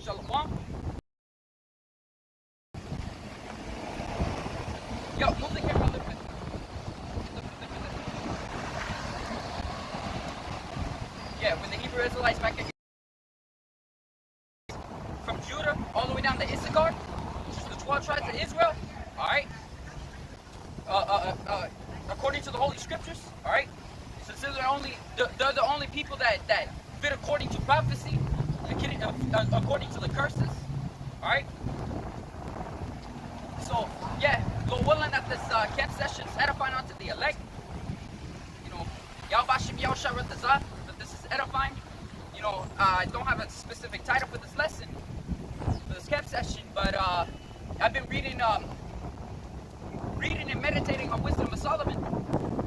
Shalom. Yo, move the camera a little bit. Yeah, when the Hebrew Israelites back in from Judah all the way down to Issachar, which is the 12 tribes of Israel, alright? According to the Holy Scriptures, alright? Since they're the only people that fit according to prophecy, according to the curses, alright? So, yeah, Lord willing, at this camp session is edifying unto the elect. You know, Yahawashi that this is edifying. You know, I don't have a specific title for this lesson, for this camp session, but I've been reading and meditating on Wisdom of Solomon,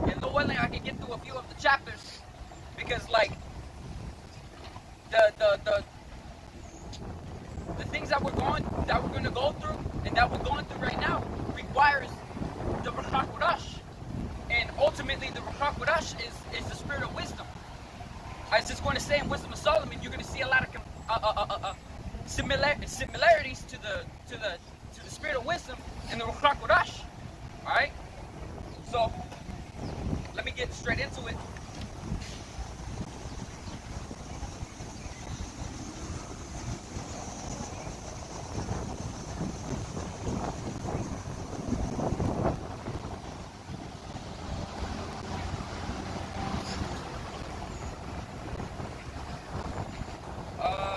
and Lord willing, I can get through a few of the chapters, because like the things that we're going to go through and that we're going through right now requires the Ruach HaKodesh, and ultimately the Ruach HaKodesh is the spirit of wisdom. I was just going to say in Wisdom of Solomon, you're going to see a lot of similarities to the spirit of wisdom and the Ruach HaKodesh. All right, so let me get straight into it.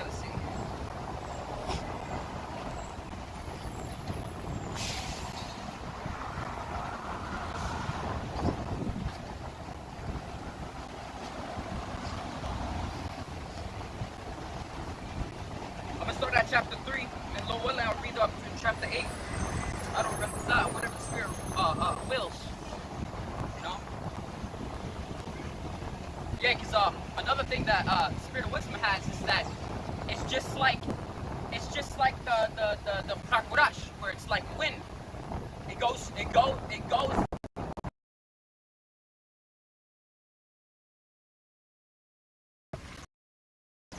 Let's see. I'm gonna start at chapter 3, and Lord willing, I'll read up to chapter 8. I don't remember whatever the spirit wills. You know. Yeah, because another thing that spirit of wisdom has is that it's just like the Hakodash, where it's like wind. It goes.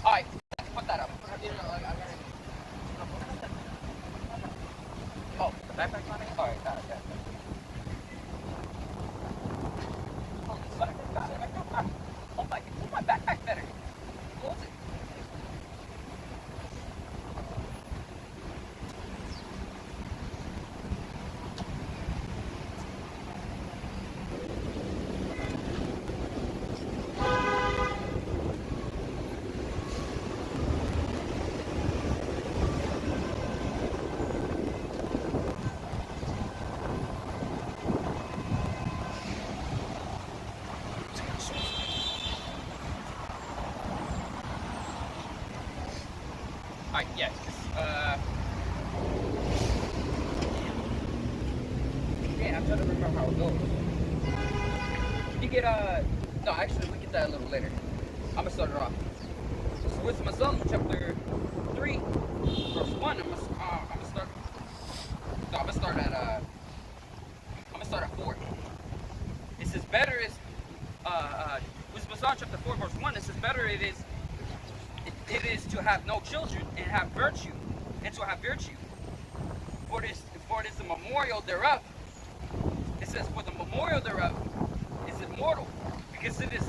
All right, put that up. Oh, the backpack's on it. All right, got it. Oh my backpack better. Close it. Alright, yes. Yeah, I'm trying to remember how it goes. You get, no, actually, we get that a little later. I'm gonna start it off. So, Wisdom of Solomon, chapter 3, verse 1. I'm gonna start at 4. It says, better is, Wisdom of Solomon, chapter 4, verse 1. It says, better it is to have no children and have virtue, For it is the memorial thereof. It says, for the memorial thereof is immortal, because it is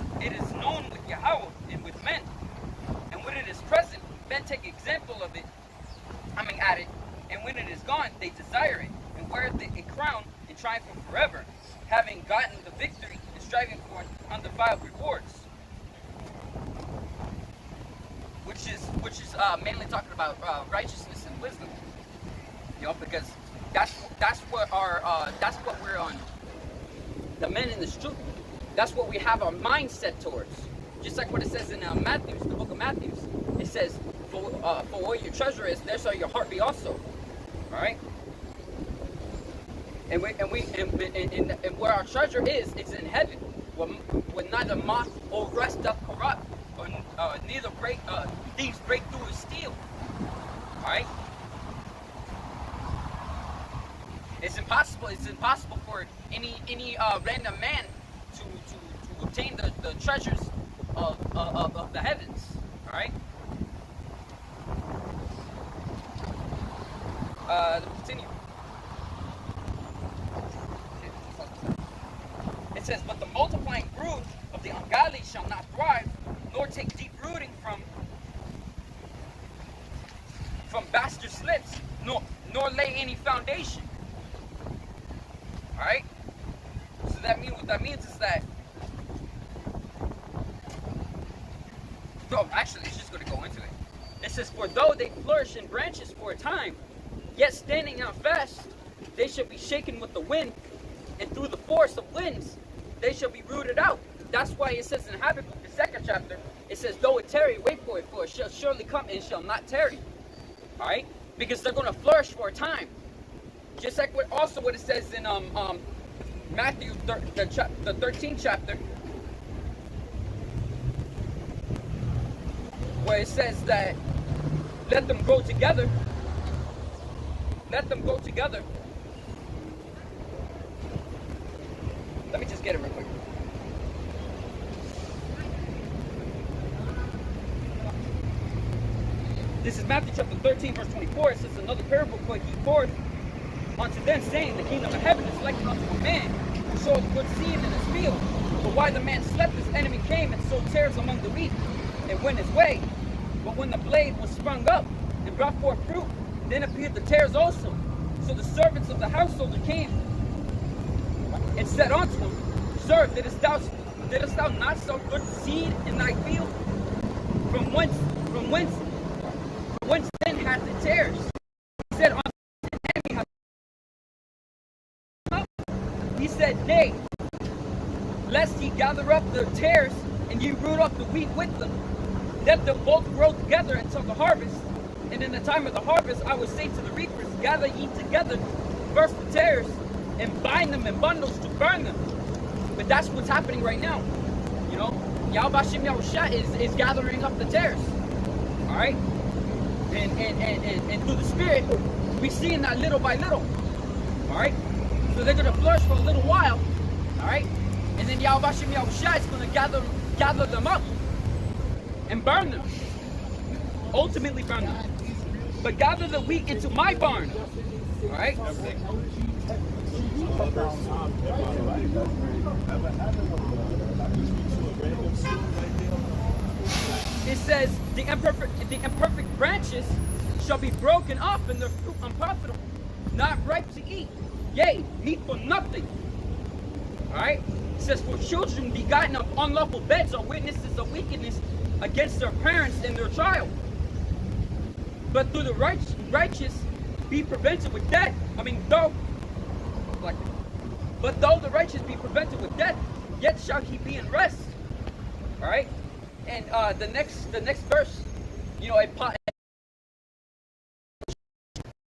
known with Yahweh and with men. And when it is present, men take example of it, at it, and when it is gone, they desire it, and wear a crown and triumph forever, having gotten the victory and striving for undefiled rewards. Which is mainly talking about righteousness and wisdom, you know, because that's what we're on. The men in the truth. That's what we have our mind set towards. Just like what it says in Matthew, the book of Matthew. It says, for where your treasure is, there shall your heart be also. All right. And where our treasure is, it's in heaven, where neither moth or rust doth corrupt, or neither thieves break through and steal. All right. It's impossible for any random man to obtain the treasures of the heavens. All right. says, but the multiplying brood of the ungodly shall not thrive, nor take deep rooting from bastard slips, nor lay any foundation. Alright? So what that means is that, actually, it's just going to go into it. It says, for though they flourish in branches for a time, yet standing out fast, they shall be shaken with the wind, and through the force of winds, they shall be rooted out. That's why it says in Habakkuk, the 2nd chapter, it says, though it tarry, wait for it shall surely come and shall not tarry. Alright? Because they're going to flourish for a time. Just like what it says in Matthew, the 13th chapter, where it says that, let them grow together. Let them grow together. Let me just get it real quick. This is Matthew chapter 13, verse 24. It says, another parable put he forth unto them, saying, the kingdom of heaven is likened unto a man who sowed good seed in his field. But while the man slept, his enemy came and sowed tares among the wheat, and went his way. But when the blade was sprung up and brought forth fruit, then appeared the tares also. So the servants of the householder came and said unto him, Sir, didst thou not sow good seed in thy field? From whence then hath it tares? He said unto his enemy, he said, nay, lest ye gather up the tares, and ye root up the wheat with them. Let them both grow together until the harvest. And in the time of the harvest, I would say to the reapers, gather ye together first the tares, and bind them in bundles to burn them. But that's what's happening right now. You know, Yahawashi is gathering up the tares. Alright? And through the Spirit, we're seeing that little by little. Alright? So they're going to flourish for a little while. Alright? And then Yahawashi is going to gather them up and burn them. Ultimately burn them. But gather the wheat into my barn. Alright? It says, the imperfect branches shall be broken off, and their fruit unprofitable, not ripe to eat, yea, meat for nothing. Alright? It says, for children begotten of unlawful beds are witnesses of wickedness against their parents and their child. But through the righteous be prevented with death. But though the righteous be prevented with death, yet shall he be in rest. Alright? And the next verse, you know,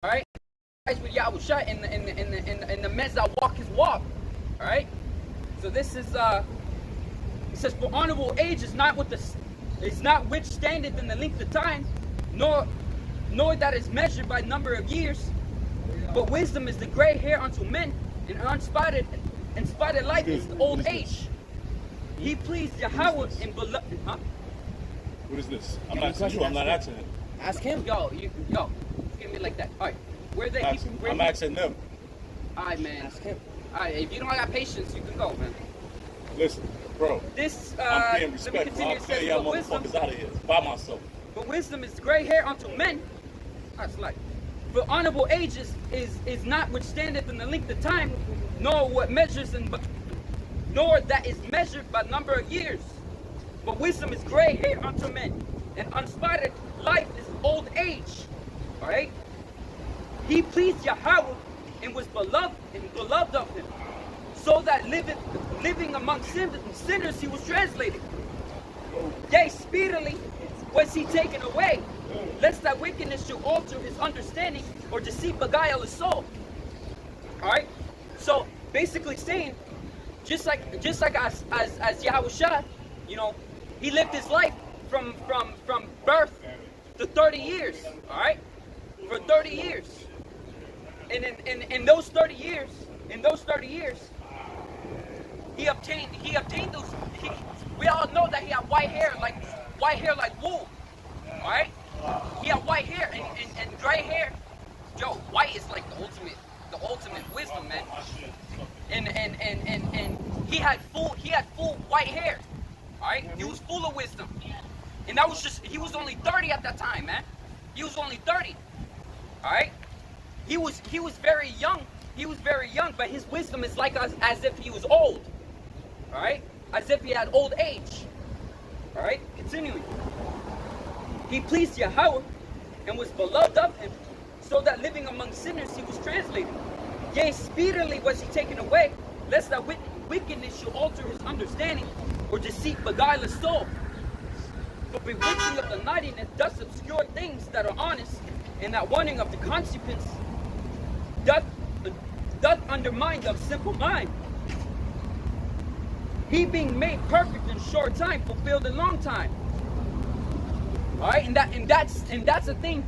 alright? With Yahawashi in the men that walk his walk. Alright? So this is it says, for honorable age is not which standeth in the length of time, nor that is measured by number of years, but wisdom is the gray hair unto men, and unspotted life is the old age. He pleased Yahweh and beloved. Huh? What is this? I'm asking you. I'm not asking him. Ask him. Yo, give me like that. All right, where they? I'm asking them. All right, man. Ask him. All right, if you don't got patience, you can go, man. Listen, bro. This. I'm being respectful. I'll clear y'all motherfuckers out of here by myself. But wisdom is gray hair unto men. That's like. For honorable ages is not which standeth in the length of time, nor what measures nor that is measured by number of years. But wisdom is gray hair unto men, and unspotted life is old age. Alright? He pleased Yahweh and was beloved of him. So that living among sinners he was translated. Yea, speedily was he taken away, lest that wickedness should alter his understanding or deceit beguile his soul. Alright? So basically saying, just like as Yahawashi, you know, he lived his life from birth to 30 years. Alright? For 30 years. And in those 30 years, he obtained those. We all know that he had white hair like wool. Alright? He had white hair and gray hair. Yo, white is like the ultimate wisdom, man. And he had was only 30 at that time, man. He was only 30. All right? He was very young. He was very young, but his wisdom is like as if he was old. All right? As if he had old age. All right? Continuing. He pleased Yahweh and was beloved of him, so that living among sinners he was translated. Yea, speedily was he taken away, lest that wickedness should alter his understanding, or deceit beguile his soul. For bewitching of the nightiness doth obscure things that are honest, and that wanting of the consequence doth undermine the simple mind. He being made perfect in short time, fulfilled in long time. All right, and that's the thing.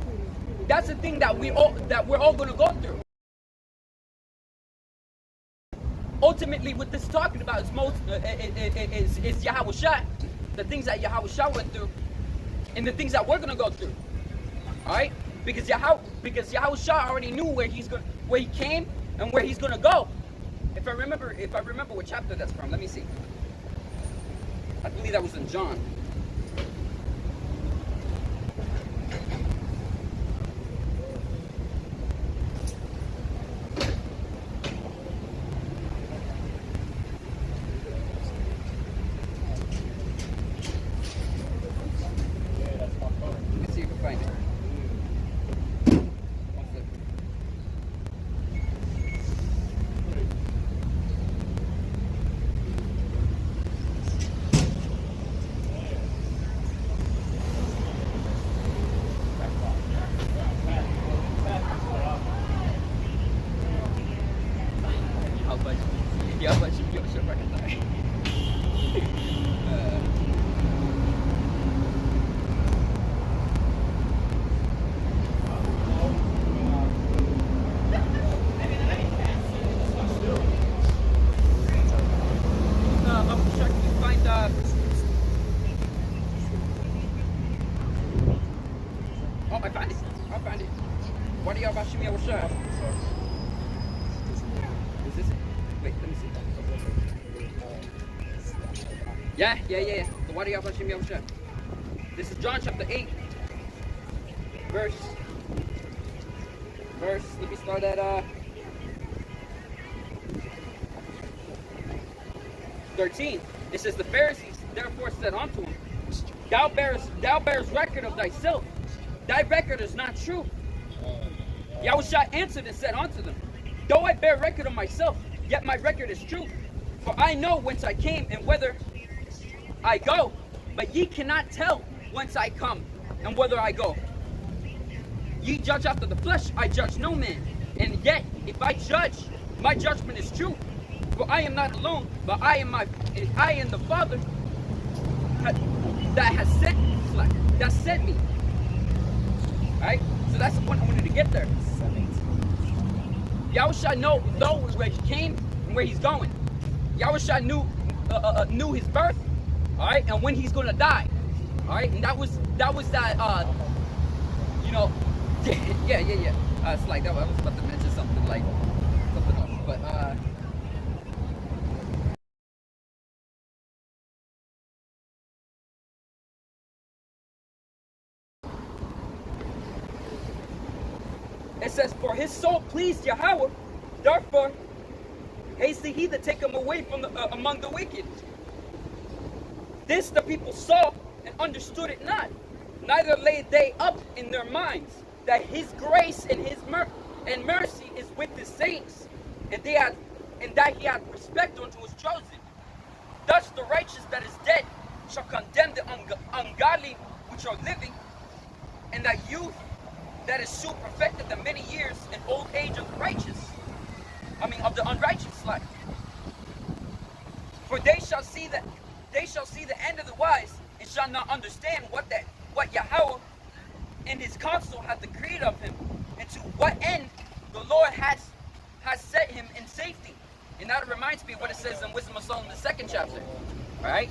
That's the thing that we're all going to go through. Ultimately, what this is talking about is Yahawashi, the things that Yahawashi went through, and the things that we're going to go through. All right, because Yahawashi already knew where he came and where he's going to go. If I remember what chapter that's from, let me see. I believe that was in John. Yeah. The water Yahawashi. This is John chapter 8, verse. Let me start at 13. It says, the Pharisees therefore said unto him, Thou bearest record of thyself. Thy record is not true. Yahawashi answered and said unto them, Though I bear record of myself, yet my record is true. For I know whence I came and whither I go, but ye cannot tell whence I come and whither I go. Ye judge after the flesh, I judge no man. And yet, if I judge, my judgment is true. For I am not alone, but I am the Father that has sent me. Alright? So that's the point I wanted to get there. Yahawashi knows where he came and where he's going. Yahawashi knew his birth. All right, and when he's gonna die, all right, and that was that yeah. It's like that. I was about to mention something else, but it says, for his soul pleased Yahweh, therefore hasted he to take him away from among the wicked. This the people saw and understood it not, neither laid they up in their minds that his grace and his mercy is with his saints, and that he had respect unto his chosen. Thus the righteous that is dead shall condemn the ungodly which are living, and that youth that is soon perfected the many years and old age of the unrighteous life. For they shall see the end of the wise, and shall not understand what Yahweh and his counsel hath decreed of him, and to what end the Lord has set him in safety. And that reminds me of what it says in Wisdom of Solomon, the 2nd chapter, right?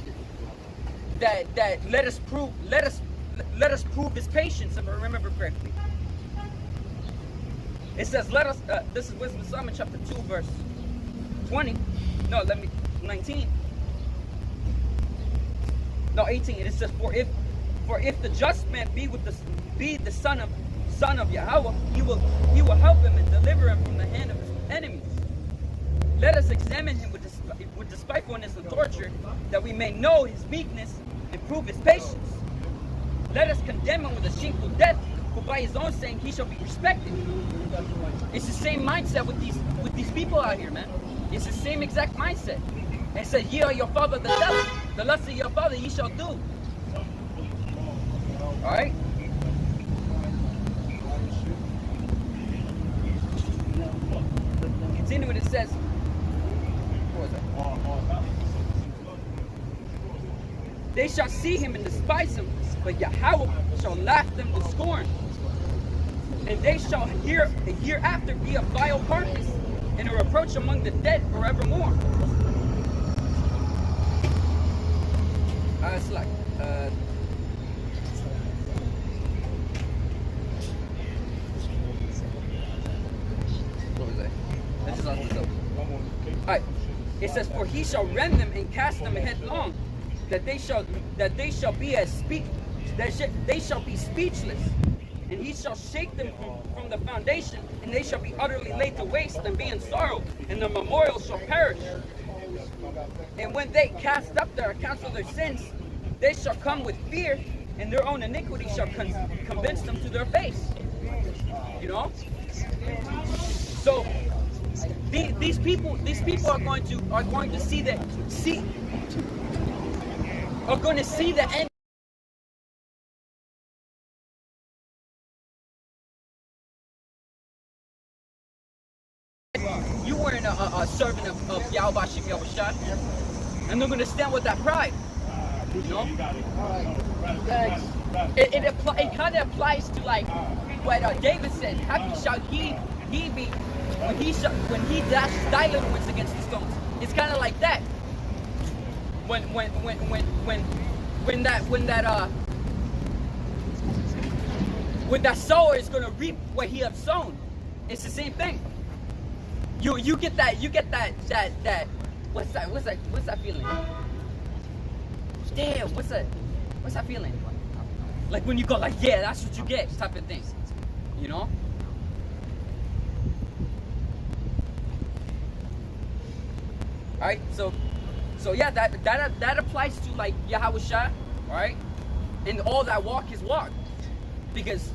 That let us prove his patience, if I remember correctly. It says, this is Wisdom of Solomon chapter 2, verse 19. No, 18. It says, For if the just man be the son of Yahweh, he will help him and deliver him from the hand of his enemies. Let us examine him with despitefulness and torture, that we may know his meekness and prove his patience. Let us condemn him with a shameful death, for by his own saying he shall be respected. It's the same mindset with these people out here, man. It's the same exact mindset. And it said, ye are your father the devil. The lust of your father ye shall do. Alright? Continue, it says, what was that? They shall see him and despise him, but Yahweh shall laugh them to scorn. And they shall hereafter be a vile carcass, and a reproach among the dead forevermore. It's like, what was that? Let's just look this up. Alright, it says, for he shall rend them and cast them headlong, that they shall be speechless, and he shall shake them from the foundation, and they shall be utterly laid to waste and be in sorrow, and the memorial shall perish. And when they cast up their accounts for their sins, they shall come with fear, and their own iniquity shall convince them to their face. You know? So these people are going to see the end. You weren't a servant of Yahawashi, and they're going to stand with that pride. You know? It kind of applies to like what David said. Happy shall he be when he dashes thy little ones against the stones. It's kind of like that. When that sower is going to reap what he has sown. It's the same thing. You get that what's that feeling? Damn, what's that feeling? Like when you go like, yeah, that's what you get, type of thing. You know? Alright, so yeah, that applies to like Yahawashi, right? And all that walk is walk. Because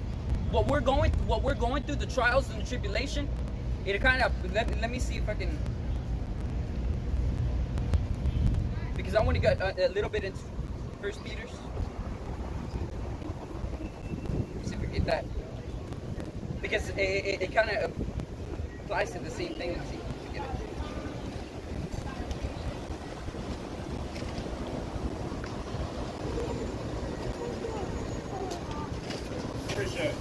what we're going through, the trials and the tribulation, it kind of, let me see if I can, because I want to get a little bit into 1 Peter's. Let's see if we get that. Because it kind of applies to the same thing. Let's see if we get it. Appreciate it.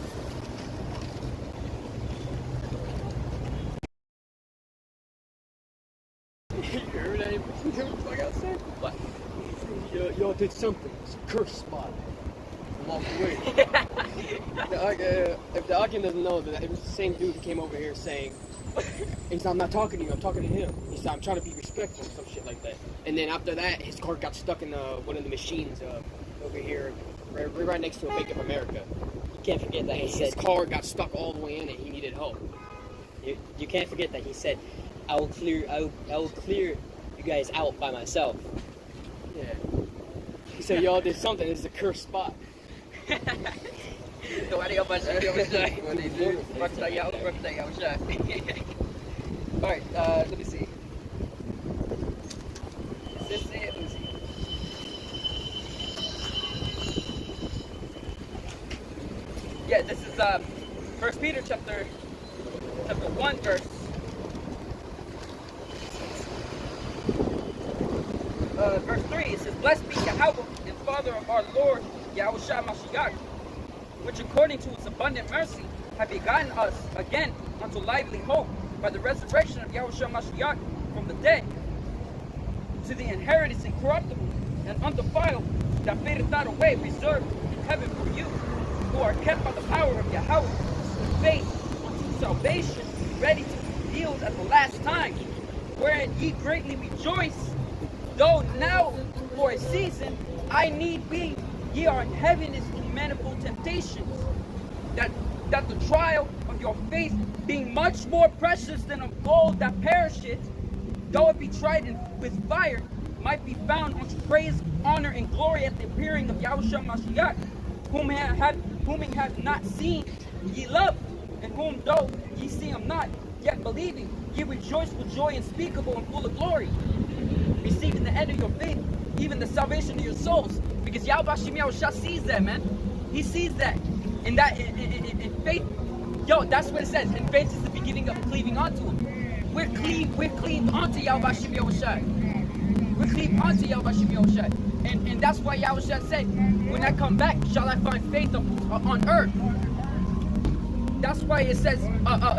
What? Y'all did something. It's a curse spot. Walk away. If the Akin doesn't know, that it was the same dude who came over here saying, he said, I'm not talking to you, I'm talking to him. He said, I'm trying to be respectful, some shit like that. And then after that, his car got stuck in one of the machines over here, right next to a Bank of America. You can't forget that he said his car got stuck all the way in and he needed help. You can't forget that he said, I will clear you guys out by myself. Yeah. He said, y'all did something. This is a cursed spot. Alright, let me see. Is this it? Let me see. Yeah, this is 1 Peter chapter 1 verse. Verse 3, it says, blessed be Yahweh and Father of our Lord Yahawashi Mashiach, which according to his abundant mercy have begotten us again unto lively hope by the resurrection of Yahawashi Mashiach from the dead, to the inheritance incorruptible and undefiled, that fadeth not away, reserved in heaven for you, who are kept by the power of Yahweh, with faith unto salvation, ready to be revealed at the last time, wherein ye greatly rejoice, though now for a season I need be ye are heaviness through manifold temptations, that the trial of your faith, being much more precious than of gold that perisheth, though it be tried with fire, might be found unto praise, honor, and glory at the appearing of Yahushua Mashiach, whom ye have not seen, ye love, and whom though ye see him not, yet believing, ye rejoice with joy unspeakable and full of glory, receiving the end of your faith, even the salvation of your souls. Because Yahushua sees that, man. He sees that. And that in faith, that's what it says. And faith is the beginning of cleaving onto him. We're cleaved onto Yahushua. We're cleaved onto Yahushua. And that's why Yahushua said, when I come back, shall I find faith on earth? That's why it says,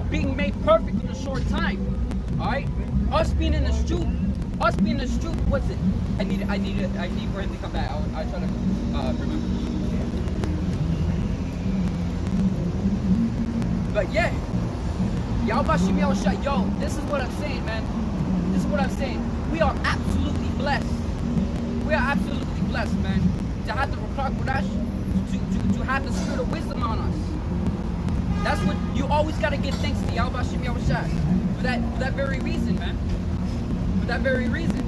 being made perfect in a short time. Alright? Us being in the street, what's it? I need for him to come back. I'll try to remember. But yeah, Yahawashi Yahushua, yo, this is what I'm saying, man. This is what I'm saying. We are absolutely blessed. We are absolutely blessed, man. To have the Ruach Kodesh, to have the spirit of wisdom on us. That's what you always gotta give thanks to Yahawashi Yahushua for that very reason, man. For that very reason.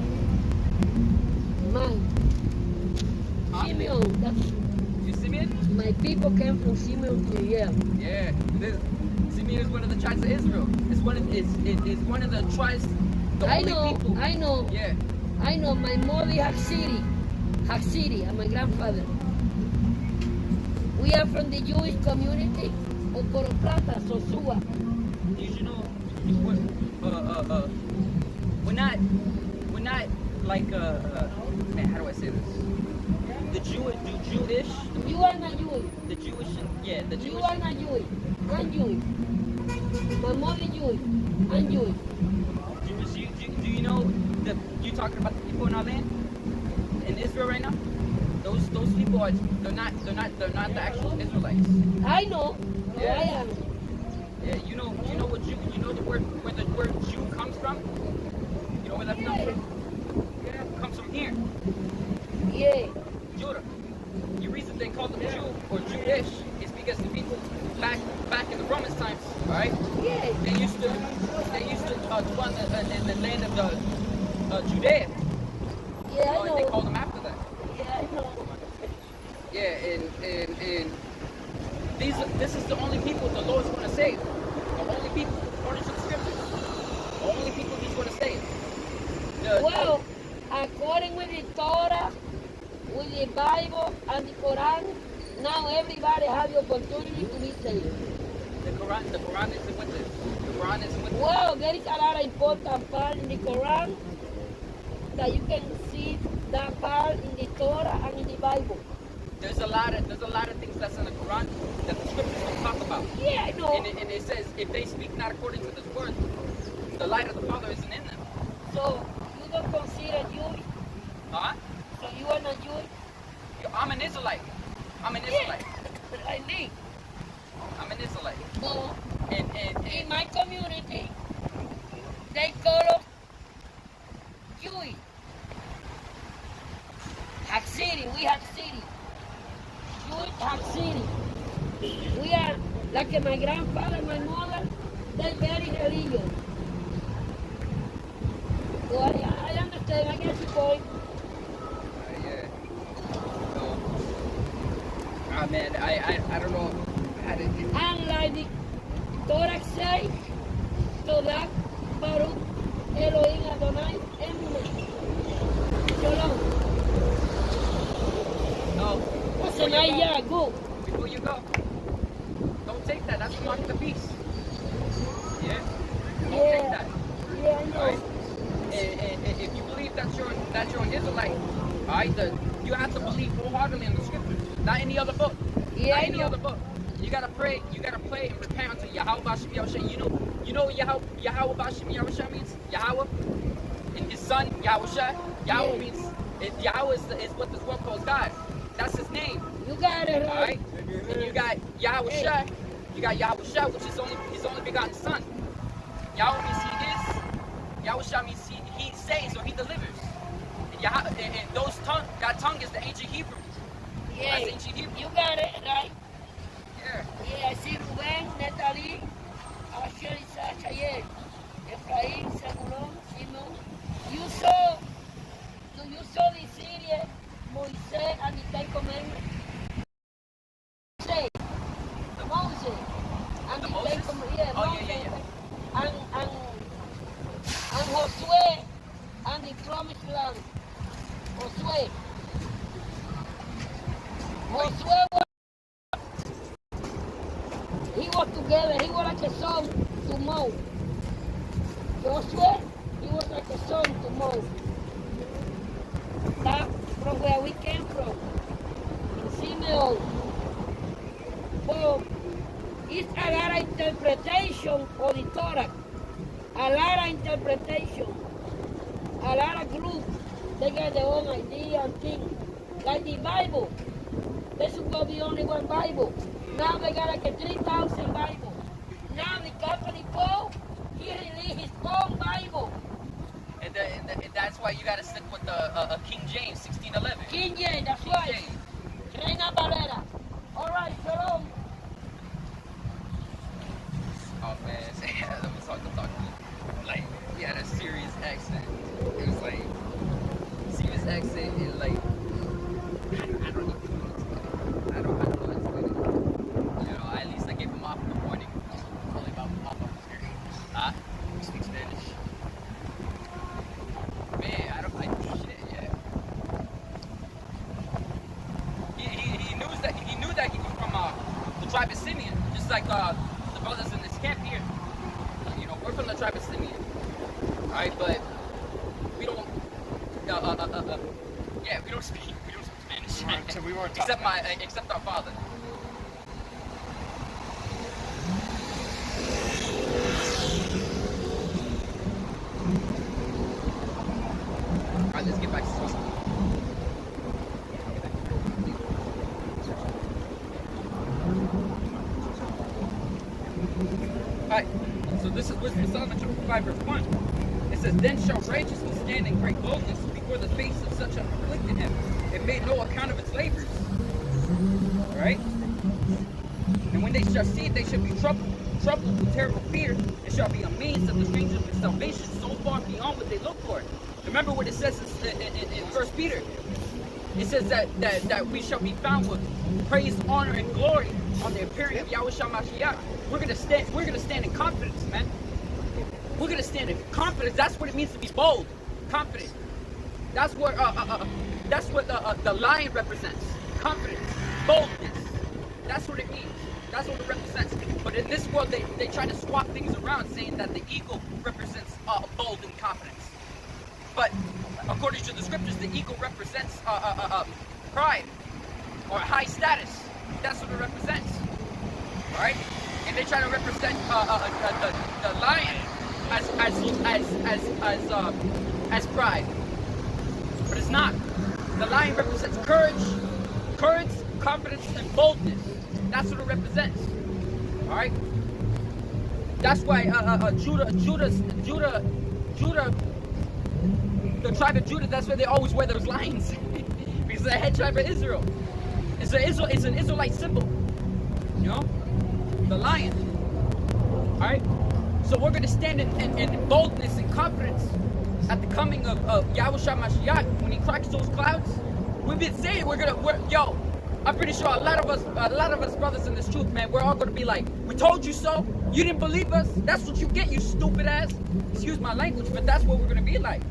Simeon, that's You Simeon? my people came from Simeon to Yale. Yeah. Simeon is one of the tribes of Israel. It's one of the tribes. The I only know, people. I know, Yeah. I know. My mother Haksiri, and my grandfather. We are from the Jewish community of Coroplata, Sosua. You should know. We're not like man. How do I say this? The Jewish. You are not Jewish. The Jewish. Yeah. The Jewish. You are not Jewish. I'm Jewish. My mother Jewish. I'm Jewish. Do you know you talking about the people in our land in Israel right now? Those people they're not the actual Israelites. I know. Yeah. I am. Yeah, you know what Jew, you know the word where the word Jew comes from? You know where that comes from? Yeah, it comes from here. Yeah. Judah. The reason they call them Jew or Jewish is because the people back in the Roman times, right? Yeah. They used to dwell in the land of the Judea. Yeah, I know. They called them after that. Yeah, I know. Yeah, and this is the only people the Lord's going to save. The only people, according to the scriptures, the only people He's going to save. Well, according with the Torah, with the Bible and the Quran, now everybody has the opportunity to be saved. The Quran isn't with this. The Quran isn't with this. Well, there is a lot of important part in the Quran that you can see that part in the Torah and in the Bible. There's a lot of things that's in the Quran that the scriptures don't talk about. Yeah, I know. And it says if they speak not according to this word, the light of the Father isn't in them. So you don't consider Jewish? Huh? So you are not Jewish? I'm an Israelite. I'm an Israelite. But I mean, I'm an Israelite. no. And In my community, they call us Jewish. Haksiri, we Haksiri. Jewish Haksiri. We are, like my grandfather, my mother, they're very religious. So I understand, I get your point. yeah. So, man, I don't know how to. And like the Torah says, Todah Baruch Elohim Adonai Emunah. Shalom. No. Listen, yeah, go. Before you go, don't take that. That's the mark of the beast. Yeah. Don't take Yeah. that. Yeah, I know. Alright? And if you believe that you're an Israelite, alright, you have to believe wholeheartedly in the scriptures, not any other book. Yeah, Not I any know. other book. You gotta pray and repent unto Yahawashi Yahushua. You know what Yahawashi Yahushua means? Yahweh and his son Yahushua. Yahweh Yeah. means Yahweh is what this world calls God. That's his name. You got it Alright? right. And you got Yahushua. You got Yahushua, which is his only begotten son. Yahweh means he is. Yahushua means he saves or he delivers. And that tongue is the ancient Hebrew. Yeah, That's ancient Hebrew. you got it, right? Yeah. Yeah, I see Rubén, Natalie, Asher, Isaac, Ayer, Efraín, Zebulón, Simón. You saw the series, Moisés and the Ten Commandments. Moses and The the Moses? Ten Commandments. Yeah, Oh, Moses. yeah. And Josué and the Promised Land. Josué. Josué he was together. He was like a son to Moses. Joshua, he was like a son to Moses. That from where we came from, in Simeon. But it's a lot of interpretation of the Torah. A lot of interpretation. A lot of groups, they got their own idea and things. Like the Bible. There should go be only one Bible. Now they got like a 3,000 Bible. Now the Catholic Pope, he released his own Bible. And that's why you got to stick with the King James 1611. King James, that's King right. James. Reina Valera. All right, shalom. Oh man, let me talk to you. Like, he had a serious accent. It was like, serious accent and like, I don't even know what to I don't know what to explain it. You know, at least I gave him off in the morning. Only about off of here. You speak Spanish? Man, I shit, yeah. He knew that he was from the tribe of Simeon, just like the brothers in this camp here. You know, we're from the tribe of Simeon, right? But we don't. Yeah, we don't speak Spanish. So we weren't except our father. All right, let's get back to something. Alright, so this is Wisdom of Solomon chapter 5 verse 1. It says, Then shall righteousness stand in great boldness before the face of such as afflicted him. It made no account of its labors. Alright? And when they shall see it, they shall be troubled with terrible fear. It shall be amazed at the strangers of salvation so far beyond what they look for. Remember what it says in 1 Peter. It says that we shall be found with praise, honor, and glory on the appearing of Yahawashi Mashiach. We're gonna stand in confidence, man. We're gonna stand in confidence. That's what it means to be bold, confident. That's what the lion represents. Confidence, boldness. That's what it means. That's what it represents. But in this world, they try to swap things around, saying that the eagle represents bold and confidence. But according to the scriptures, the eagle represents pride or high status. That's what it represents. All right? And they try to represent the lion as pride, but it's not. The lion represents courage, confidence, and boldness. That's what it represents. All right. That's why Judah, the tribe of Judah. That's why they always wear those lions because the head tribe of Israel. It's an Israelite symbol. You know, the lion. All right. So we're gonna stand in boldness and confidence at the coming of Yahawashi Mashiach when he cracks those clouds. We've been saying I'm pretty sure a lot of us brothers in this truth, man, we're all gonna be like, we told you so. You didn't believe us. That's what you get, you stupid ass. Excuse my language, but that's what we're gonna be like.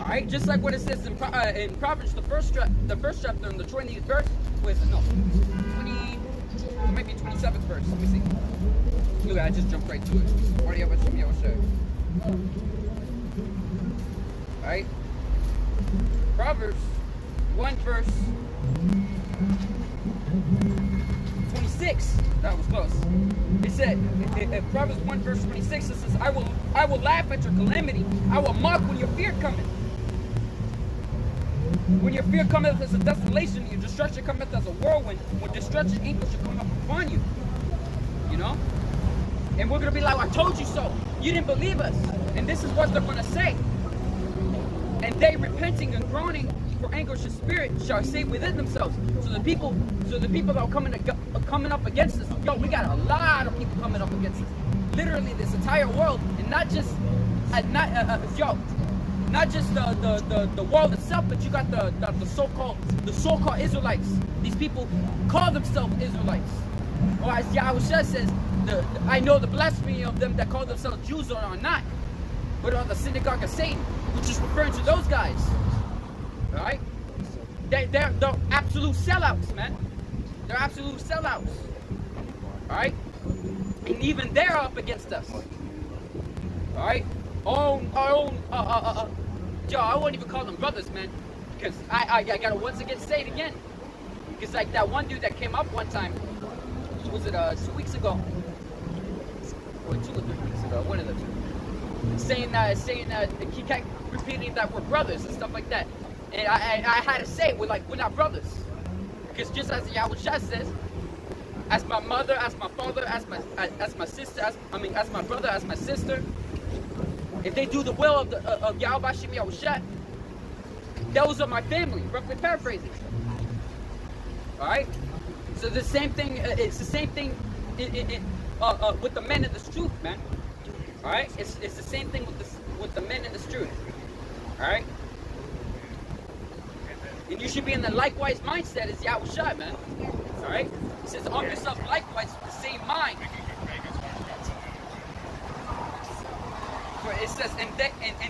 All right, just like what it says in Proverbs, the first chapter, in the 20th verse. Wait, no, 20, it might be 27th verse. Let me see. Look, I just jumped right to it. All right, Proverbs 1 verse 26. That was close. It said, in Proverbs 1 verse 26, it says, I will laugh at your calamity. I will mock when your fear cometh. When your fear cometh as a desolation, and your destruction cometh as a whirlwind, when destruction angels shall come up upon you. You know? And we're going to be like, I told you so. You didn't believe us. And this is what they're going to say. And they repenting and groaning for anguish of spirit shall say within themselves. So the people that are coming up against us, yo, we got a lot of people coming up against us. Literally this entire world, and not just not just the world itself, but you got the so-called Israelites. These people call themselves Israelites. Or as Yahawashi says, I know the blasphemy of them that call themselves Jews or are not, but are the synagogue of Satan, which is referring to those guys. Alright? They're absolute sellouts, man. They're absolute sellouts. Alright? And even they're up against us. Alright? Our own, yo, I won't even call them brothers, man. Because I gotta once again say it again. Because like that one dude that came up one time, was it 2 weeks ago? Or 2 or 3 weeks ago, one of the two. Saying he kept repeating that we're brothers and stuff like that. And I had to say, we're not brothers. Because just as Yahawashi says, as my mother, as my father, as my sister, as my brother, as my sister, if they do the will of Yahawashi Yahawashi, those are my family, roughly paraphrasing. Alright? So the same thing, it's the same thing with the men in this truth, man. Alright? It's the same thing with the men in this truth. Alright? And you should be in the likewise mindset as Yahawashi, man. Alright? It says, arm yourself likewise with the same mind. For it says, and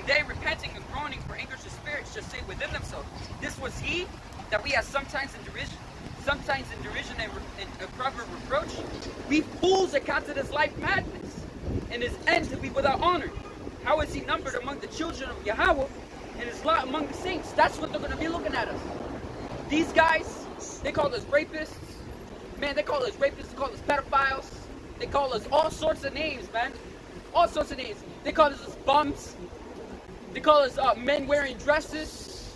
they repenting and groaning for anguish of spirit shall say within themselves, this was he that we had sometimes in derision and proper reproach. We fools accounted his life madness, and his end to be without honor. How is he numbered among the children of Yahweh, and his lot among the saints? That's what they're going to be looking at us. These guys, they call us rapists. Man, they call us rapists, they call us pedophiles. They call us all sorts of names, man. All sorts of names. They call us bums. They call us men wearing dresses.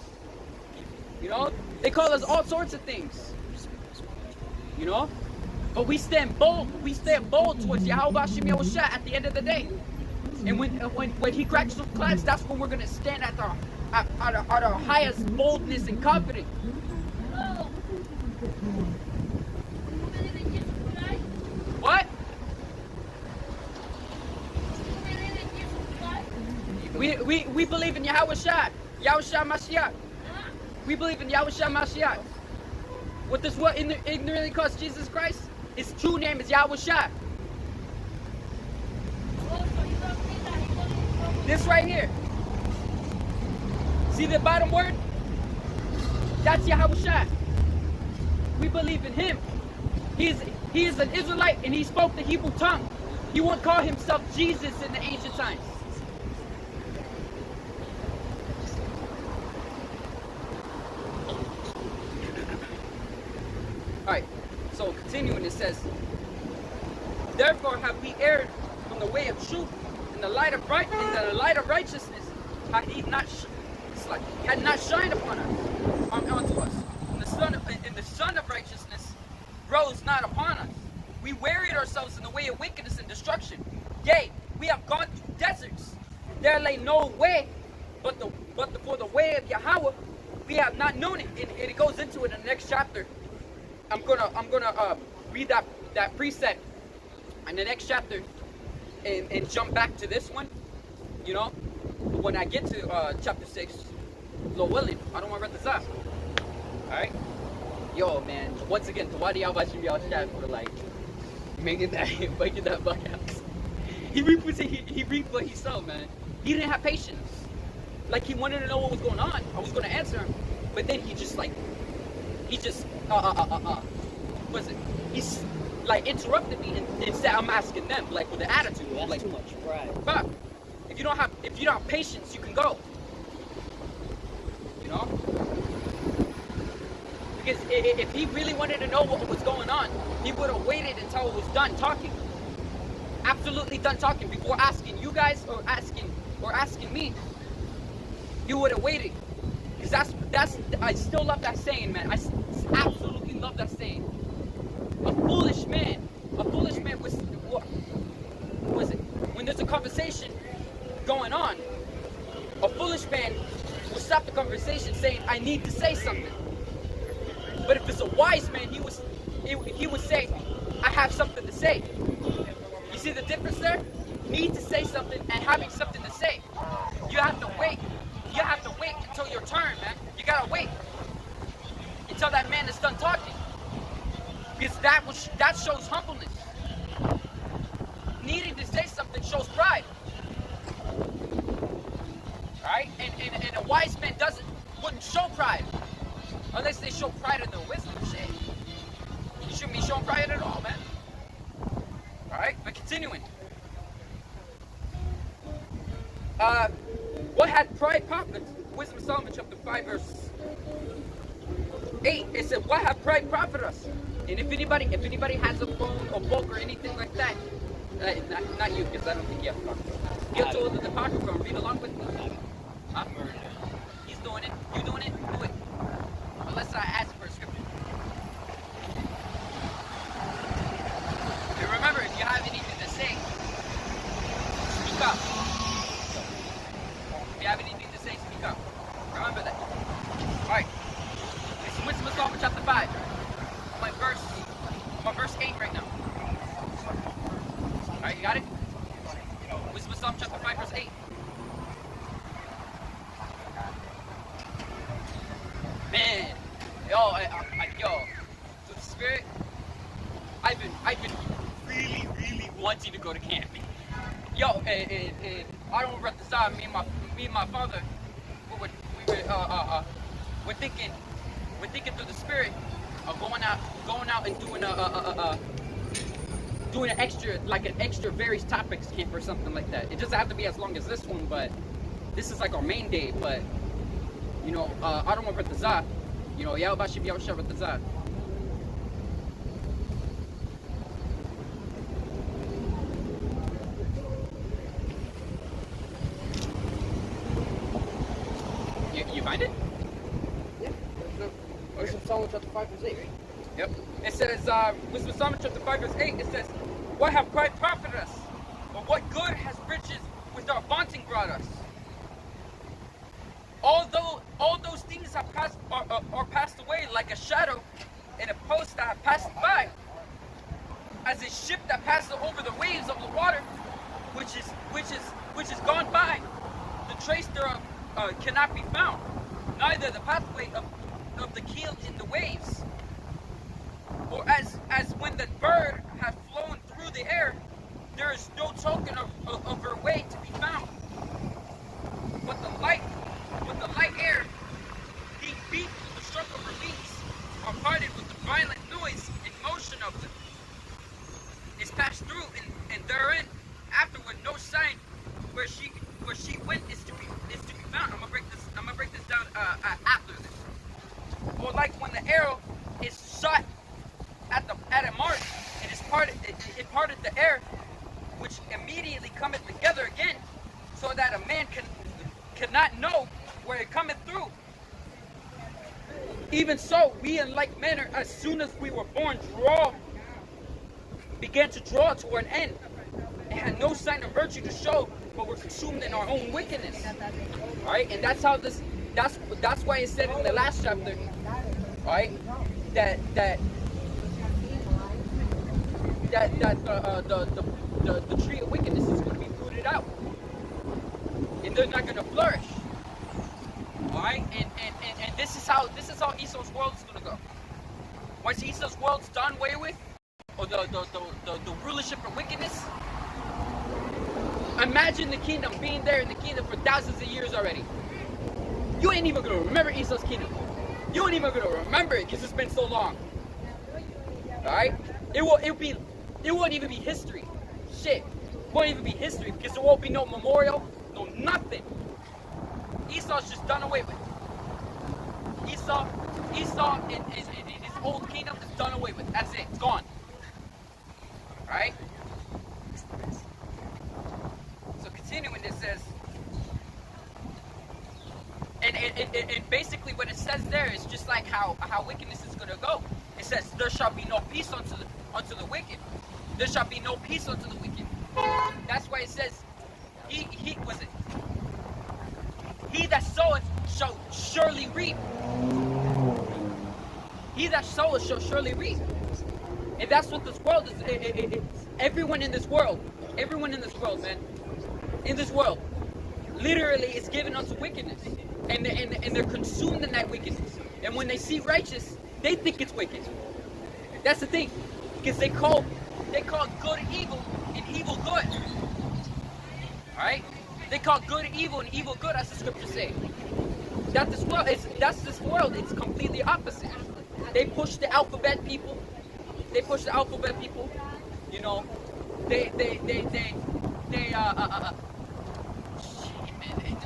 You know? They call us all sorts of things. You know? But we stand bold. We stand bold towards Yahawashi Yahawashi at the end of the day. And when he cracks the class, that's when we're going to stand at our highest boldness and confidence. What? We believe in Yahawashi Mashiach. We believe in Yahawashi Mashiach. What this world ignorantly calls Jesus Christ, his true name is Yahawashi. This right here. See the bottom word? That's Yahawashi. We believe in him. He is an Israelite and he spoke the Hebrew tongue. He won't call himself Jesus in the ancient times. Alright, so continuing it says, therefore have we erred from the way of truth in the light of righteousness had he not shined upon us, onto us. And the sun of righteousness rose not upon us. We wearied ourselves in the way of wickedness and destruction. Yea, we have gone through deserts. There lay no way, but for the way of Yahweh, we have not known it. And it goes into it in the next chapter. I'm gonna read that precept in the next chapter and jump back to this one. You know, when I get to chapter 6, Lord willing, I don't want to read this up. All right. Yo, man, once again, why do y'all watch me all chat for like making that buck out? He reaped what he sowed, man. He didn't have patience. Like he wanted to know what was going on. I was gonna answer him, but then he just was it? He's like interrupted me and said I'm asking them like with an attitude. That's like too much pride. But if you don't have patience, you can go. You know? Because if he really wanted to know what was going on, he would have waited until it was done talking. Absolutely done talking before asking you guys or asking me. You would have waited. Because that's I still love that saying, man. I absolutely love that saying. A foolish man was what was it? When there's a conversation going on, a foolish man will stop the conversation saying, I need to say something. But if it's a wise man, he would say, I have something to say. You see the difference there? Need to say something and having something to say. You have to wait. You have to wait until your turn, man. You gotta wait until that man is done talking. Because that shows humbleness. Needing to say something shows pride. Right? And a wise man wouldn't show pride. Unless they show pride in their wisdom. Shit. You shouldn't be showing pride at all, man. Alright? But continuing. What had pride profited? Wisdom of Solomon chapter 5 verse 8. It said, what had pride profited us? And if anybody has a phone or book or anything like that, not you, because I don't think you have a phone. Get to the Apocrypha and read along with me. Huh? He's doing it. You doing it? Do it. Unless I ask for a scripture. And remember, if you have anything to say, speak up. If you have anything to say, speak up. Remember that. Alright. It's Wisdom of Solomon chapter 5. I'm on verse 8 right now. Alright, you got it? Wisdom of Solomon chapter 5 verse 8. Man, yo, so the Spirit, I've been really wanting to go to camp. Yo, and I don't regret this out. Me and my father, we're thinking through the Spirit of going out and doing an extra various topics camp or something like that. It doesn't have to be as long as this one, but this is like our main day. But you know, I don't want to Zah. You know, Yahawashi with Zah. You find it? Yeah. Wisdom of Solomon chapter 5 verse 8, right? Yep. It says, Wisdom of Solomon chapter 5 verse 8, it says, what have pride profited us? Or what good has riches with our vaunting brought us? Although all those things are passed away like a shadow and a post that have passed by, as a ship that passes over the waves of the water, which is gone by, the trace thereof cannot be found, neither the pathway of the keel in the waves. Or as when the bird hath flown through the air, there is no token of her way to be found. But the light air, being beat with the stroke of her wings, are parted with the violent noise and motion of them, is passed through, and therein afterward no sign where she went is to be found. I'm gonna break this down after this. Or like when the arrow is shot at a mark, it parted the air, which immediately cometh together again, so that a man cannot know where it cometh through. Even so, we in like manner, as soon as we were born, began to draw to an end, and had no sign of virtue to show, but were consumed in our own wickedness. Alright, and that's how that's why it said in the last chapter, alright, that the tree of wickedness is going to be rooted out, and they're not going to flourish. All right, and this is how Esau's world is going to go. Once Esau's world's done away with, or the rulership of wickedness, imagine the kingdom being there in the kingdom for thousands of years already. You ain't even going to remember Esau's kingdom. You ain't even going to remember it because it's been so long. All right, it won't even be history. Shit, it won't even be history because there won't be no memorial, no nothing. Esau's just done away with. Esau in his old kingdom is done away with. That's it. It's gone. Alright? So continuing, it says, and basically what it says there is just like how wickedness is going to go. It says, there shall be no peace unto the wicked. There shall be no peace unto the wicked. That's why it says, he that soweth shall surely reap. He that soweth shall surely reap. And that's what this world is. Everyone in this world, man, in this world, literally is given unto wickedness. And they're consumed in that wickedness. And when they see righteous, they think it's wicked. That's the thing. Because they call good evil and evil good. Alright? They call good evil and evil good, as the scriptures say. That's this world. It's completely opposite. They push the alphabet people. You know.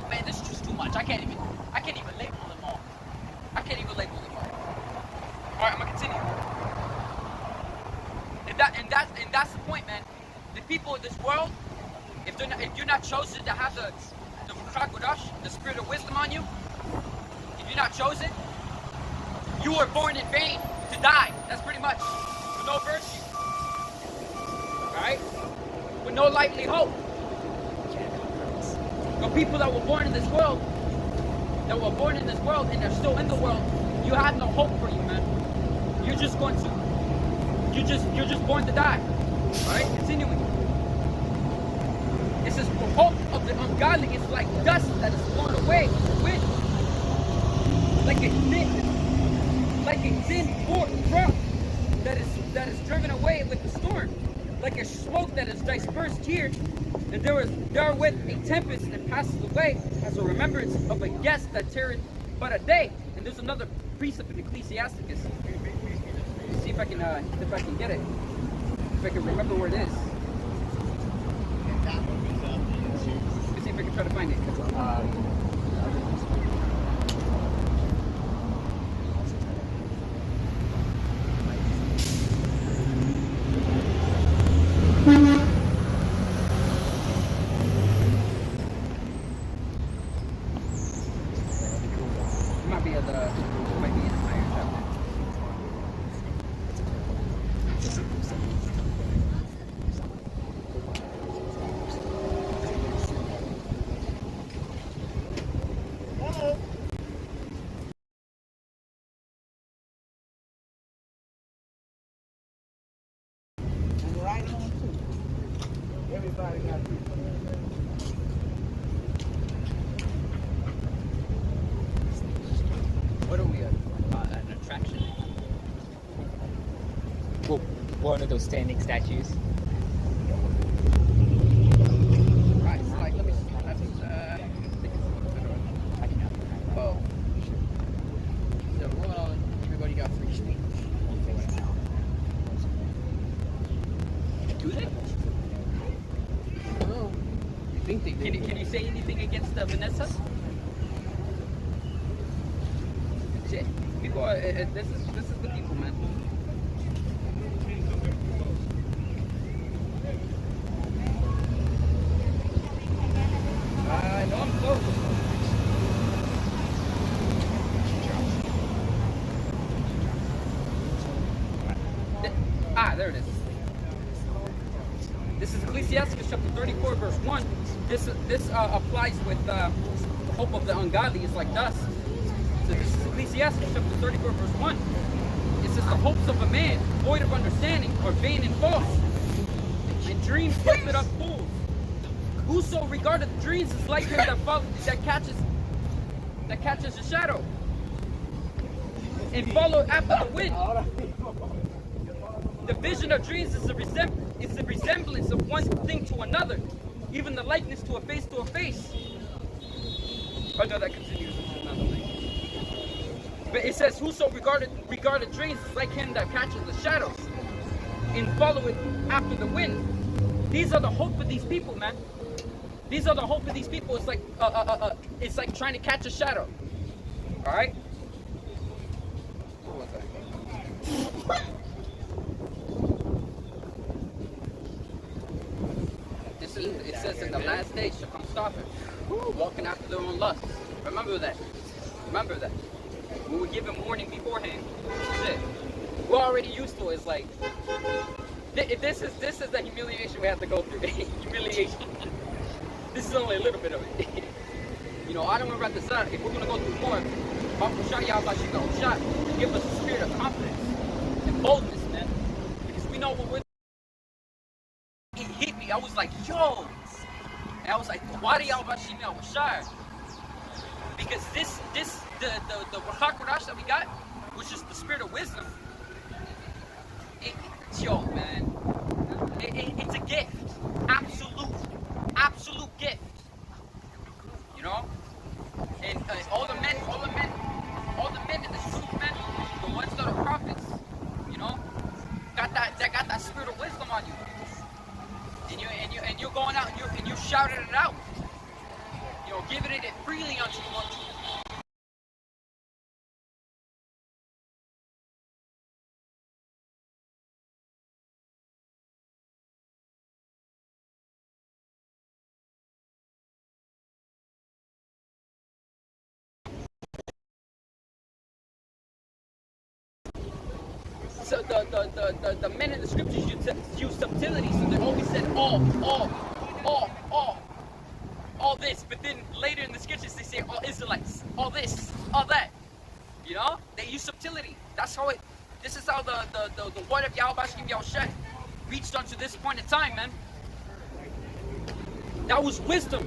Man, this is just too much. I can't even label them all. Alright, I'm gonna continue. And that's the point, man. The people of this world, if you're not chosen to have the the spirit of wisdom on you, if you're not chosen, you were born in vain to die. That's pretty much. With no virtue. Alright? With no likely hope. The people that were born in this world, and they're still in the world, you have no hope for you, man. You're just born to die. Alright? Continuing. It says, the hope of the ungodly is like dust that is blown away with the wind. Like a thin froth that is driven away with the storm. Like a smoke that is dispersed here, and therewith a tempest that passes away, as a remembrance of a guest that tarrieth but a day. And there's another precept in Ecclesiastes. Let's see if I can get it. If I can remember where it is. Let's see if I can try to find it. Everybody got to. What are we an attraction? Well, one of those standing statues. Right, so like, let me see. Oh. So, well, everybody got free speech. Do they? I don't know. You think they do? Can you say anything against Vanessa? Shit. People are, this is the people, man. I know I'm close. There it is. This is Ecclesiastes chapter 34, verse 1. This applies with the hope of the ungodly is like dust. So this is Ecclesiastes chapter 34, verse 1. It says, the hopes of a man void of understanding are vain and false, and dreams lifted up fools. Whoso regardeth dreams is like him that catches a shadow, and follow after the wind. The vision of dreams is the resemblance of one thing to another, even the likeness to a face to a face. Oh no, that continues into another thing. But it says, whoso regarded dreams is like him that catches the shadows, and followeth after the wind. These are the hope of these people, man. These are the hope of these people. It's like trying to catch a shadow. All right. It says in the last days shall come scoffers, walking after their own lusts. Remember that. Remember that. We were given warning beforehand. That's it. We're already used to it. It's like this is the humiliation we have to go through. Humiliation. This is only a little bit of it. You know, I don't want to wrap this up. If we're gonna go through more, Yahawashi, give us a spirit of confidence and boldness, man. Because we know what we're. He hit me. I was like, yo. And I was like, why do Yahawashi Yahawashi? Because the Ruach HaKodesh that we got, which is the spirit of wisdom, yo, man, it's a gift. Absolute gift. You know? And all the men in the truth, man, the ones that are prophets, you know, got that spirit of wisdom on you. And you're going out and you're shouting it out. You know, giving it freely unto the Lord. So the men in the scriptures use subtlety, so they always said all this, but then later in the scriptures they say all Israelites, all this, all that. You know? They use subtlety. This is how the word of Yahawashi Yahawashi reached unto this point in time, man. That was wisdom.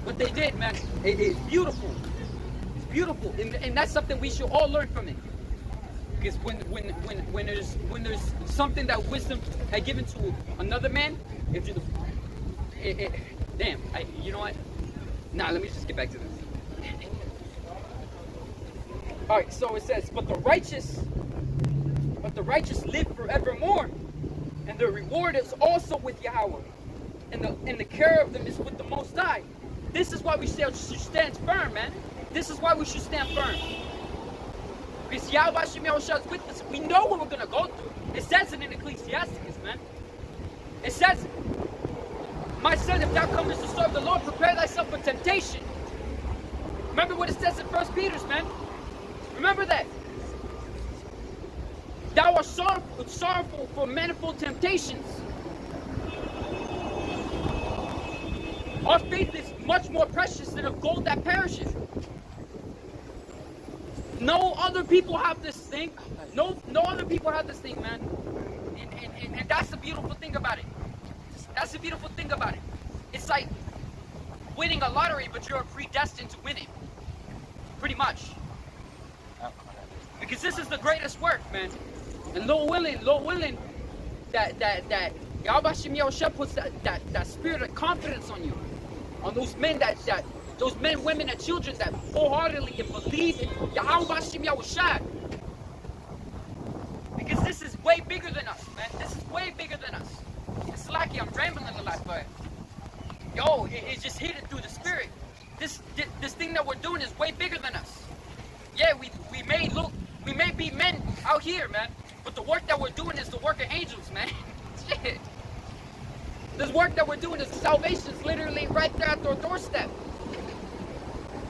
What they did, man. It's beautiful. It's beautiful. And that's something we should all learn from it. Because when there's something that wisdom had given to another man, you know what? Nah, let me just get back to this. All right, so it says, but the righteous live forevermore, and their reward is also with Yahweh, and the care of them is with the Most High. This is why we should stand firm, man. This is why we should stand firm. Because Yahawashi Yahawashi is with us. We know what we're going to go through. It says it in Ecclesiastes, man. It says it. My son, if thou comest to serve the Lord, prepare thyself for temptation. Remember what it says in 1 Peter, man. Remember that. Thou art sorrowful for manifold temptations. Our faith is much more precious than of gold that perishes. No other people have this thing. No other people have this thing, man. And that's the beautiful thing about it. That's the beautiful thing about it. It's like winning a lottery, but you're predestined to win it. Pretty much. Because this is the greatest work, man. And Lord willing, that Yahawashi Yahawashi puts that spirit of confidence on you. On those men those men, women, and children that wholeheartedly believe in Yahawashi Yahawashi. Because this is way bigger than us, man. This is way bigger than us. It's lucky I'm rambling a lot, but yo, it just hit it through the spirit. This thing that we're doing is way bigger than us. Yeah, we may be men out here, man, but the work that we're doing is the work of angels, man. Shit. This work that we're doing is salvation is literally right there at their doorstep.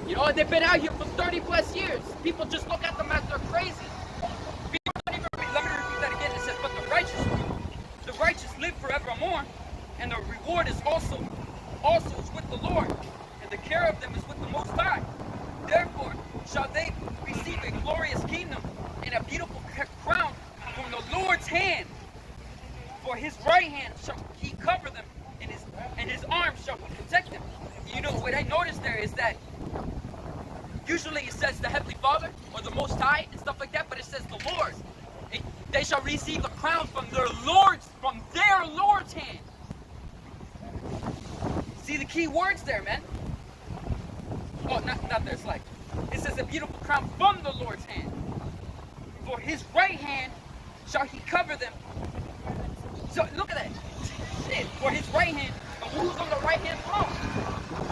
You know, they've been out here for 30 plus years. People just look at them as they're crazy. Let me repeat that again. It says, but the righteous live forevermore, and the reward is also is with the Lord, and the care of them is with the Most High. Therefore shall they receive a glorious kingdom and a beautiful crown from the Lord's hand. For his right hand shall he cover them, and his arm shall protect them. You know, what I noticed there is that usually it says the Heavenly Father or the Most High and stuff like that, but it says the Lord. They shall receive a crown from their Lord's hand. See the key words there, man. Oh, not there, it's like, it says a beautiful crown from the Lord's hand. For his right hand shall he cover them. So, look at that. Shit, for his right hand. And who's on the right hand throne?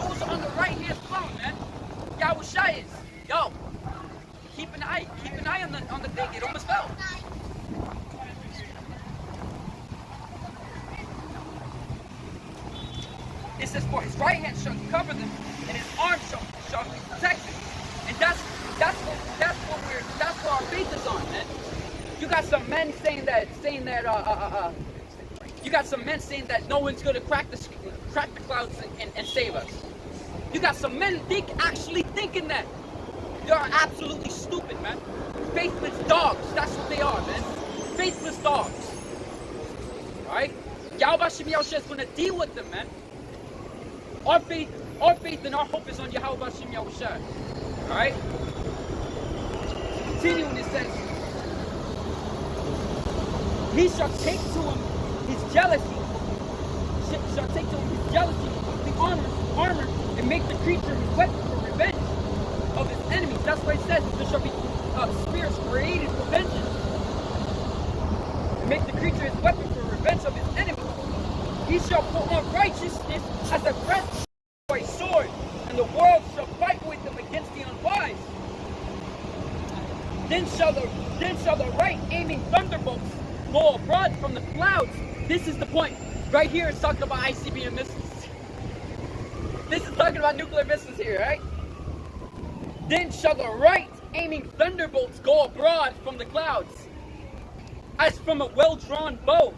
Who's on the right hand throne, man? Yahawashi is. Yo, keep an eye on the thing. It almost fell. It says, for his right hand shall cover them, and his arm shall protect them. And that's what our faith is on, man. You got some men saying that you got some men saying that no one's gonna crack the clouds and save us. You got some men actually thinking that. They are absolutely stupid, man. faithless dogs. That's what they are, man. Faithless dogs. Alright? Yahawashi is going to deal with them, man. Our faith and our hope is on Yahawashi. Alright? Continuing, it says, he shall take to him his jealousy. Shall take to him his jealousy, the armor, and make the creature his weapon for revenge of his enemies. That's why it says there shall be spirits created for vengeance. And make the creature his weapon for revenge of his enemies. He shall put on righteousness as a breastplate or a sword, and the world shall fight with him against the unwise. Then shall the right aiming thunderbolts go abroad from the clouds. This is the point. Right here it's talking about ICBM missiles. This is talking about nuclear missiles here, right? Then shall the right aiming thunderbolts go abroad from the clouds, as from a well-drawn bow.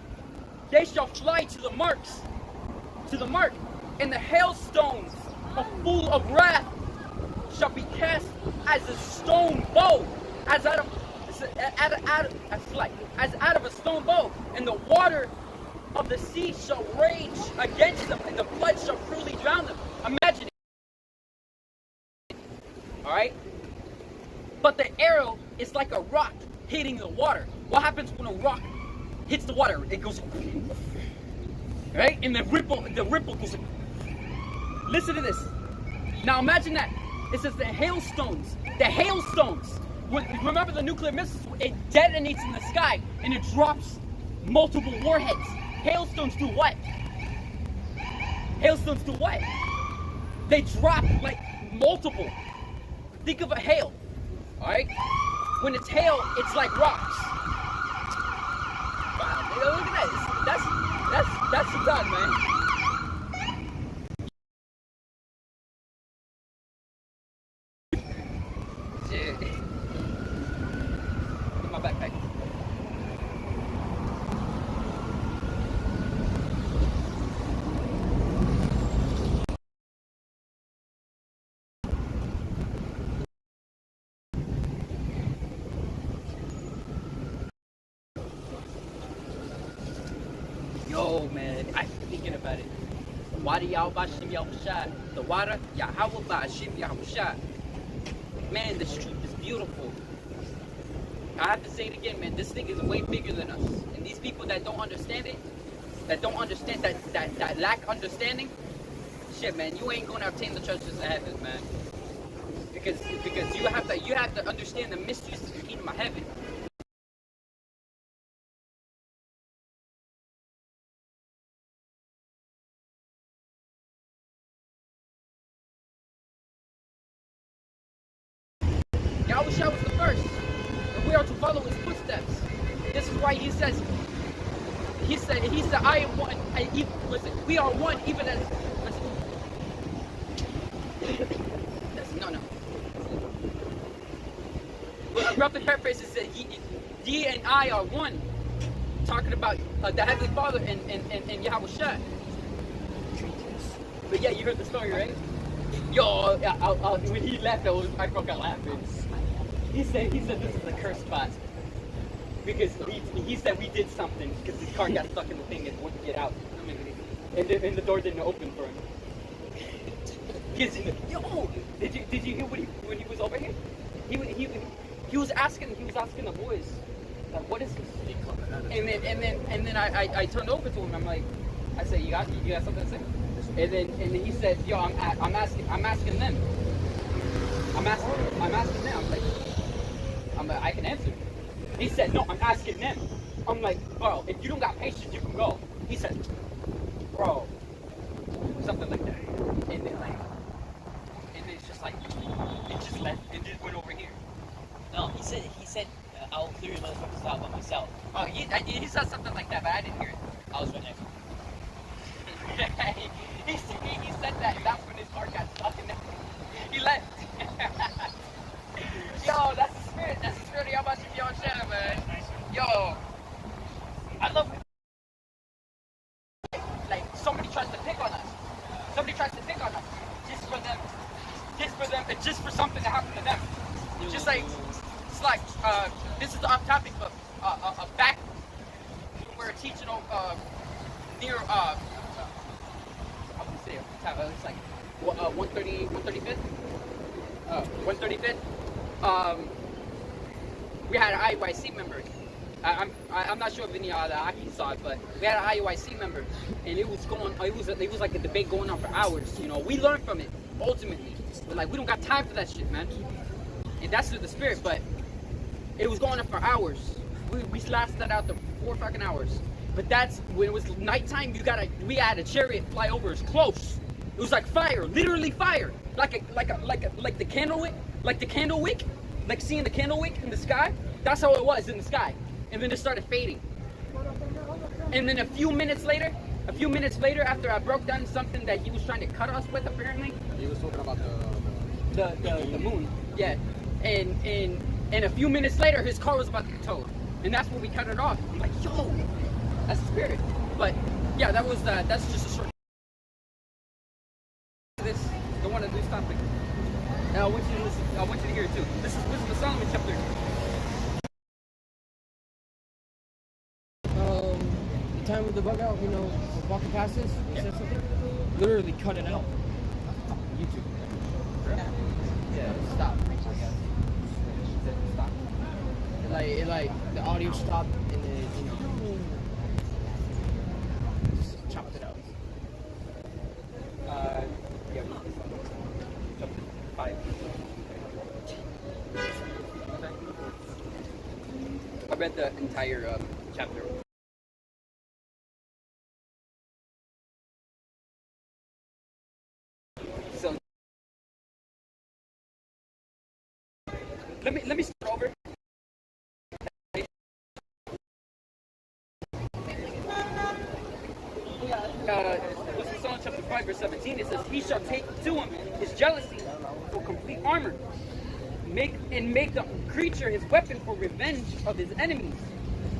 They shall fly to the mark, and the hailstones full of wrath shall be cast as a stone bow, as out of a stone bow, and the water of the sea shall rage against them, and the flood shall cruelly drown them. Imagine it. Alright? But the arrow is like a rock hitting the water. What happens when a rock hits the water? It goes, right? And the ripple goes. Listen to this. Now imagine that. It says the hailstones. Remember the nuclear missiles? It detonates in the sky and it drops multiple warheads. Hailstones do what? They drop like multiple. Think of a hail. Alright? When it's hail, it's like rocks. Wow, look at that. That's some time, man. Shit. Get my backpack. Yo, man, I'm thinking about it. The water Yahawashi Yahushua. The water Yahawashi Yahushua. Man, this truth is beautiful. I have to say it again, man. This thing is way bigger than us. And these people that don't understand it, that lack understanding, shit, man, you ain't gonna obtain the treasures of heaven, man. Because you have to understand the mysteries of the kingdom of heaven. Yahushua was the first, and we are to follow his footsteps. This is why he said, I am one. Listen, we are one, even as. No. Well, roughly paraphrase it said, ye and I are one. Talking about the Heavenly Father and Yahushua. But yeah, you heard the story, right? Yo, when he left, I broke out laughing. He said this is a cursed spot because he said we did something because his car got stuck in the thing and wouldn't get out, and the door didn't open for him. Yo, did you hear when he was over here? He was asking the boys, like, what is this? And then I turned over to him. I said, you got something to say? And then he said, yo, I'm asking them. I'm asking them. I'm like, I can answer. He said, no, I'm asking them. I'm like, bro, if you don't got patience, you can go. He said, bro, something like that. And then it's just like, it just left, it just went over here. No, he said, I'll clear your motherfuckers out by myself. Oh, he said something like that, but I didn't hear it. I was right next to him. he said that, and that's when his car got stuck in there. He left. Yo, that's the spirit of Yahawashi Yahushua, man. Yo, I love it. Like, somebody tries to pick on us. Just for them, and just for something to happen to them. Just like it's like this is off topic, but back we're teaching near how would you say it? It's like 135th. 135th. We had an IUIC member. I'm not sure if any of the Aki saw it, but we had an IUIC member, and it was like a debate going on for hours. You know, we learned from it ultimately, but like we don't got time for that shit, man. And that's the spirit, but it was going on for hours. We lasted that out the 4 fucking hours. But that's when it was nighttime. We had a chariot fly over us close. It was like fire, literally fire, like the candle wick, like seeing the candle wick in the sky. That's how it was in the sky. And then it started fading. And then a few minutes later, after I broke down something that he was trying to cut us with, apparently. He was talking about the moon. Yeah. And a few minutes later, his car was about to be towed. And that's when we cut it off. I'm like, yo, that's the spirit. But yeah, that's just a short. The one of this topic. And I want you to listen. I want you to hear it too. This is Wisdom of Solomon chapter. The time with the bug out, you know, walking past this, he said something. Literally cut it out. YouTube. Yeah, stop. Stop. It like the audio stopped and then just chopped it out. Yeah, chapter 5. Okay. I read the entire chapter. So let me start over. This is Psalm chapter 5, verse 17. It says, "He shall take to him his jealousy for complete armor, make the creature his weapon for revenge of his enemies.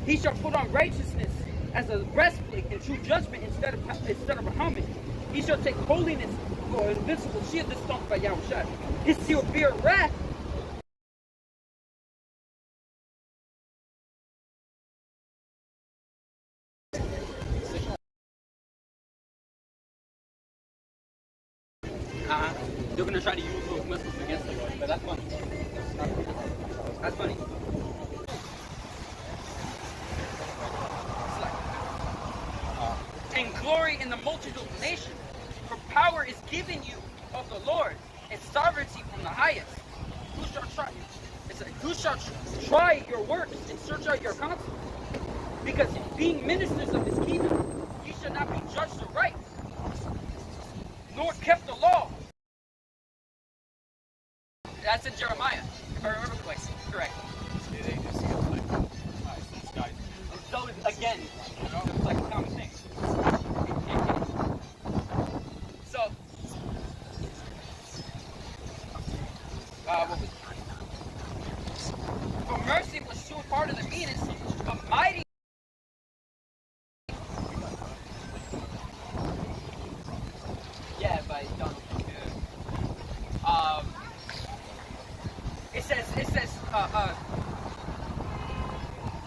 He shall put on righteousness as a breastplate and true judgment instead of a helmet. He shall take holiness for an invincible shield." This is talked by Yahawashi. "His severe wrath they're gonna try to use those missiles against the Lord, but that's funny. That's funny. It's like, and glory in the multitude of nations, for power is given you of the Lord, and sovereignty from the highest. Who shall try? It's like, who shall try your works and search out your counsel? Because being ministers of his kingdom, ye shall not be judged aright, nor kept the law. That's in Jeremiah, if I remember correct. So again, it's like a common thing. So, for mercy was true part of the meanings of mighty. Yeah, by Donald Trump. It says,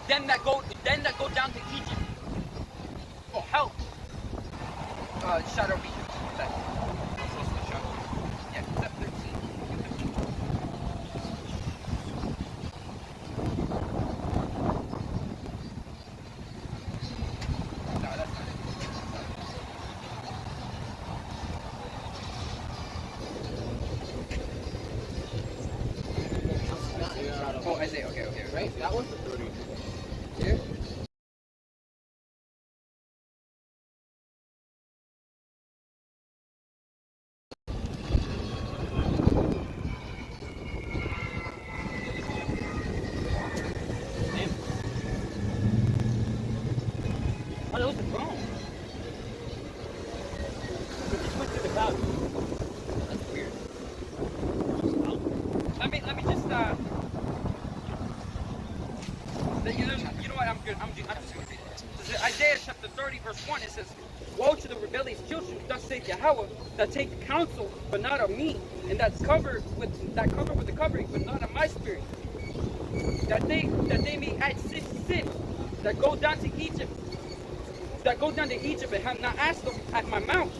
them that go down to Egypt for help. Shadow Egypt. Yeah, step 13. No, that's not it. Oh, Isaiah, okay, Right? That one? Here? Oh, that was the throne. It just went through the cloud. That's weird. Let me just you know what? I'm good. I'm just going to read it. This is Isaiah chapter 30, verse 1. It says, "Woe to the rebellious children, thus saith Yahweh, that take counsel, but not of me, and that cover with the covering, but not of my spirit. that they may add six sins that go down to Egypt, and have not asked them at my mouth,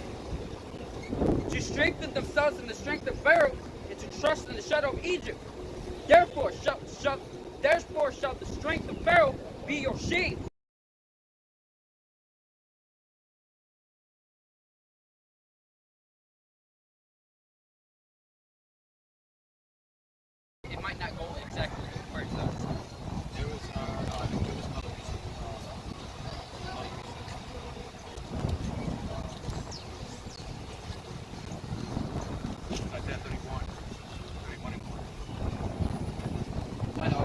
to strengthen themselves in the strength of Pharaoh, and to trust in the shadow of Egypt. Therefore shall the strength of Pharaoh be your shame. It might not go exactly where it's at. There was, I think there was another reason. Isaiah 31 and 1. I know,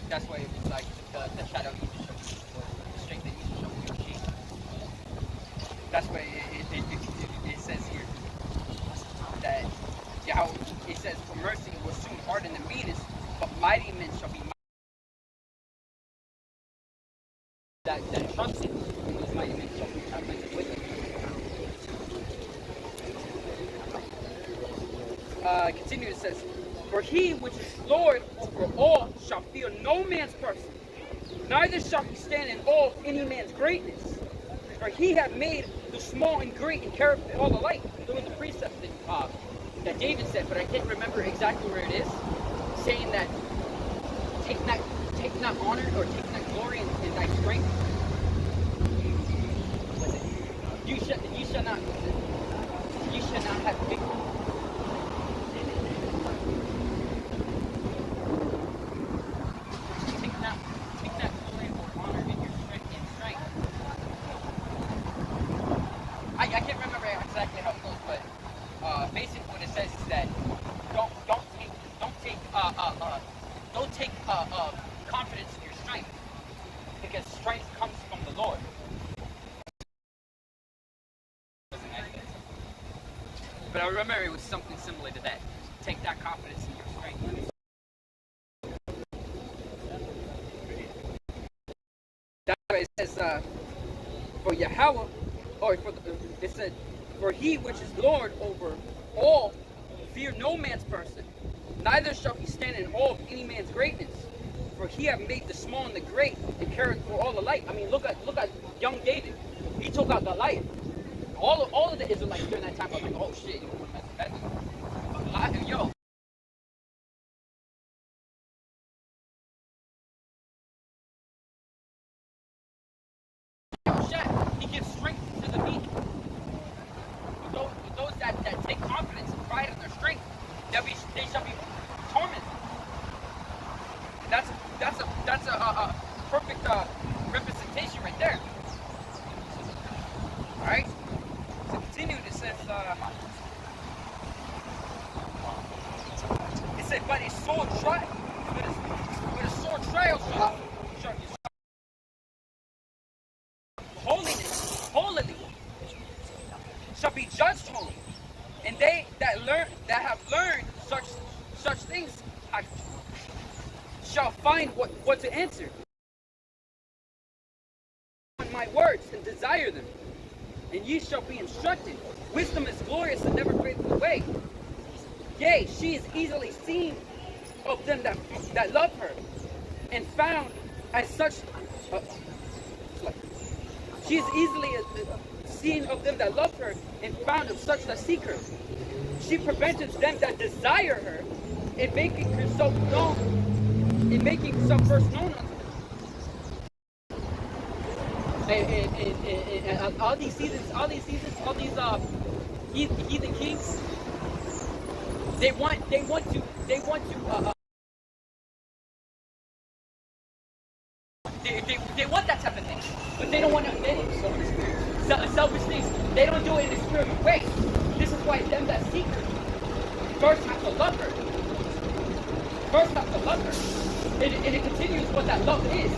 that's why it was like the shadow of Egypt shall be, the strength of Egypt shall be your shame. That's why it says here that Yahweh, it says, for mercy will soon harden the meanest, but mighty men shall be mighty. That trust in those mighty men shall be tormented with them. Continue, it says, for he which is Lord over all shall fear no man's person, neither shall he stand in awe of any man's greatness. For he hath made the small and great and careth all alike. Those are the precepts that David said, but I can't remember exactly where it is, saying that take not honor or take not glory in thy strength. You shall not have victory. Take not glory or honor in your strength. I can't remember exactly how it goes, but basically what it says is that don't take confidence in your strength, because strength comes from the Lord. But I remember it was something similar to that. Take that confidence in your strength. That's why it says, for Yahweh, it said, for he which is Lord over all, fear no man's person, neither shall he stand in awe of any man's greatness. For he hath made the small and the great, and careth for all alike. I mean, look at young David. He took out Goliath. All of the Israelites during that time were like, oh shit, you want to mess with that? Yo. He gives strength to the meek. With those that take confidence and pride in their strength, they shall be tormented. That's a perfect representation right there. All right. So continue. It says, but a sore trial shall holiness shall be judged holy, and they that have learned such things shall find what to answer. My words and desire them, and ye shall be instructed. Wisdom is glorious and never fadeth away. Yea, she is easily seen of them that love her, and found as such. She is easily seen of them that love her, and found of such that seek her. She preventeth them that desire her, in making herself known, first known unto them. And all these heathen kings, they want to they want that type of thing, but they don't want to. Selfish things. They don't do it in a spiritual way. This is why them that seek her first have to love her. And it continues what that love is.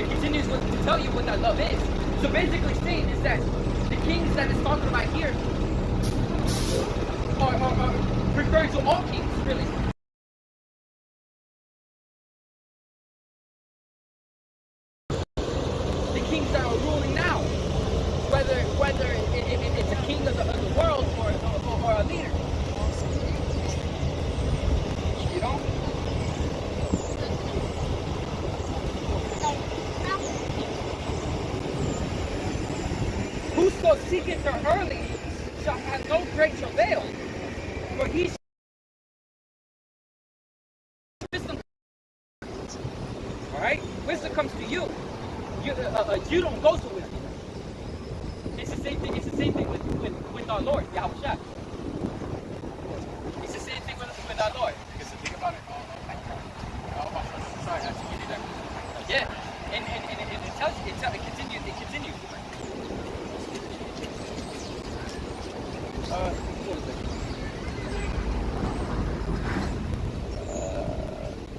It continues to tell you what that love is. So basically saying is that the kings that it's talking about here are referring to all kings, really. The kings that are ruling now, whether it's a king of the world or a leader. whoso seeketh her early shall have no great travail, for he shall wisdom. All right, wisdom comes to you. You don't go to wisdom. It's the same thing. It's the same thing with our Lord Yahawashi. It's the same thing with our Lord. Because the thing about it, all my society has to give you that. Yeah, and it tells you. It continues. It continues.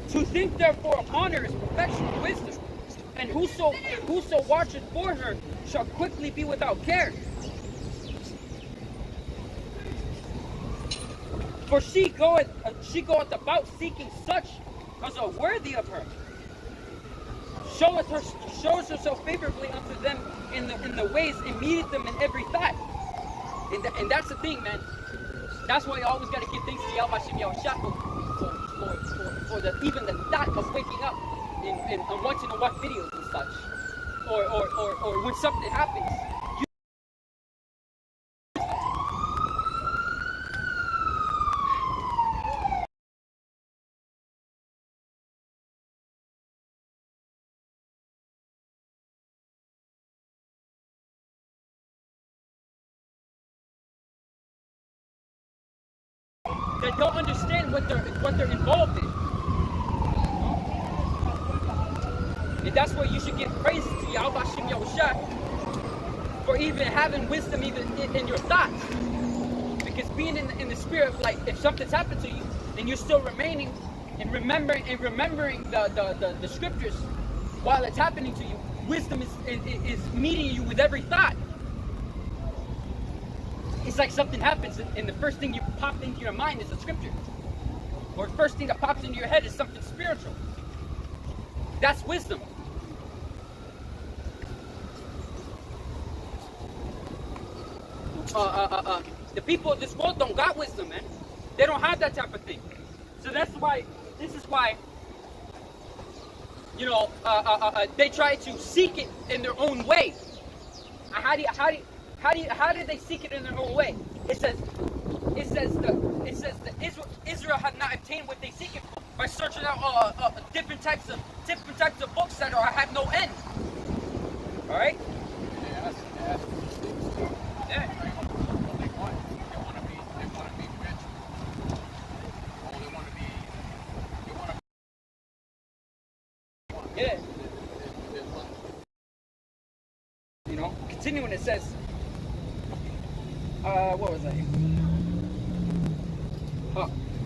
To think therefore of honor is perfection of wisdom, and whoso watcheth for her shall quickly be without care. For she goeth about seeking such as are worthy of her. Shows herself favorably unto them in the ways, and meeteth them in every thought. And that's the thing, man. That's why you always got to give thanks to Yahawashi for even the thought of waking up and wanting to watch videos and such, or when something happens. That don't understand what they're involved in. And that's why you should give praise to Yahawashi for even having wisdom even in your thoughts. Because being in the spirit, like if something's happened to you, and you're still remaining and remembering the scriptures while it's happening to you, wisdom is meeting you with every thought. It's like something happens, and the first thing you pop into your mind is a scripture, or the first thing that pops into your head is something spiritual. That's wisdom. The people of this world don't got wisdom, man. They don't have that type of thing. So this is why, they try to seek it in their own way. How do they seek it in their own way? It says Israel had not obtained what they seek it for by searching out different types of books that have no end. All right. Yeah. What they want. They want to be rich. Oh, they want to be. Yeah. Continuing, it says, what was that?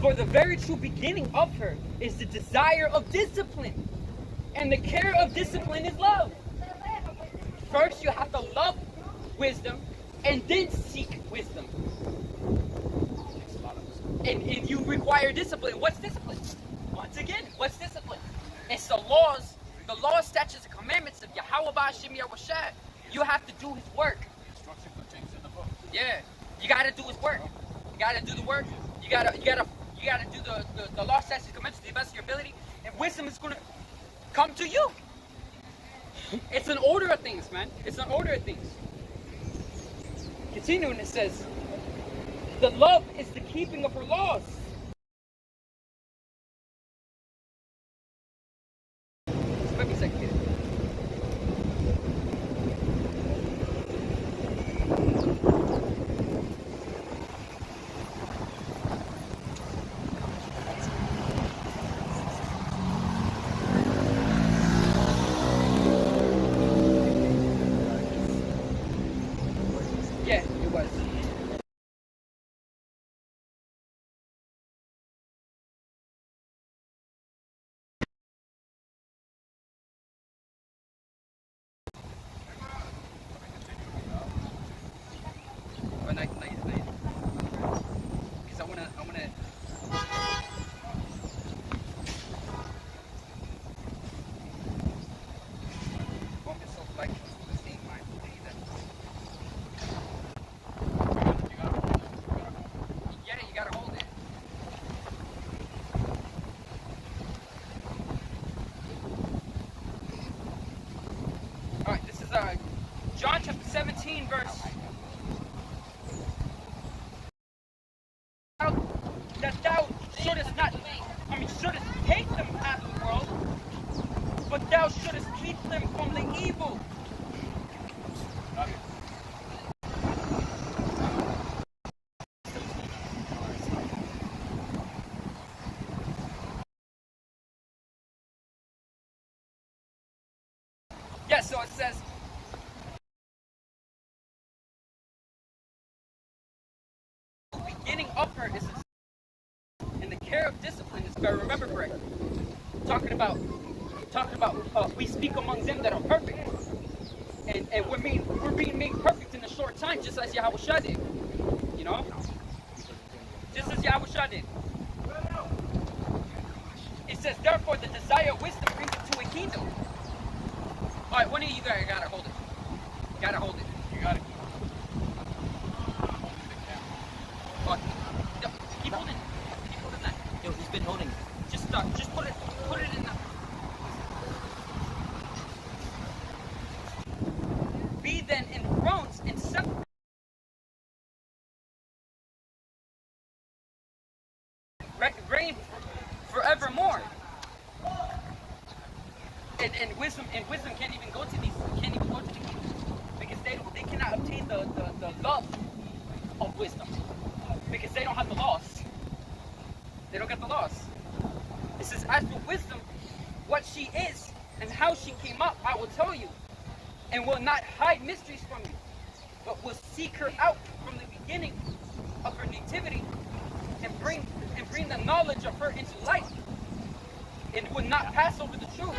For the very true beginning of her is the desire of discipline, and the care of discipline is love. First, you have to love wisdom, and then seek wisdom. And you require discipline. What's discipline? Once again, what's discipline? It's the laws, statutes, and commandments of Yahawashi. You have to do his work. Instruction contains in the book. Yeah, you gotta do his work. You gotta do the work. You gotta do the law, statutes, and commandments to the best of your ability, and wisdom is gonna come to you. It's an order of things, man. It's an order of things. Continuing, it says, the love is the keeping of her laws. Let me second it. Yeah, it was. But nice. Because I wanna. Want myself like the same mind. Yeah, you gotta hold it. All right, this is John chapter 17, verse them from the evil. Yeah, so it says, beginning of her is and the care of discipline is, if I remember correctly, talking about we speak among them that are perfect, and we're being made perfect in a short time, just as Yahawashi did, you know, just as Yahawashi did. It says, therefore, the desire of wisdom brings it to a kingdom. All right, one of you guys gotta hold it. Gotta hold it. You got it. Keep holding. Keep holding that. Yo, who's been holding? Just put it in the. Be then enthroned and separate. Reign forevermore. And wisdom can't even go to the kingdom because they cannot obtain the love of wisdom because they don't have the laws. They don't get the laws. It says, as for wisdom, what she is and how she came up, I will tell you, and will not hide mysteries from you, but will seek her out from the beginning of her nativity and bring the knowledge of her into light, and will not pass over the truth.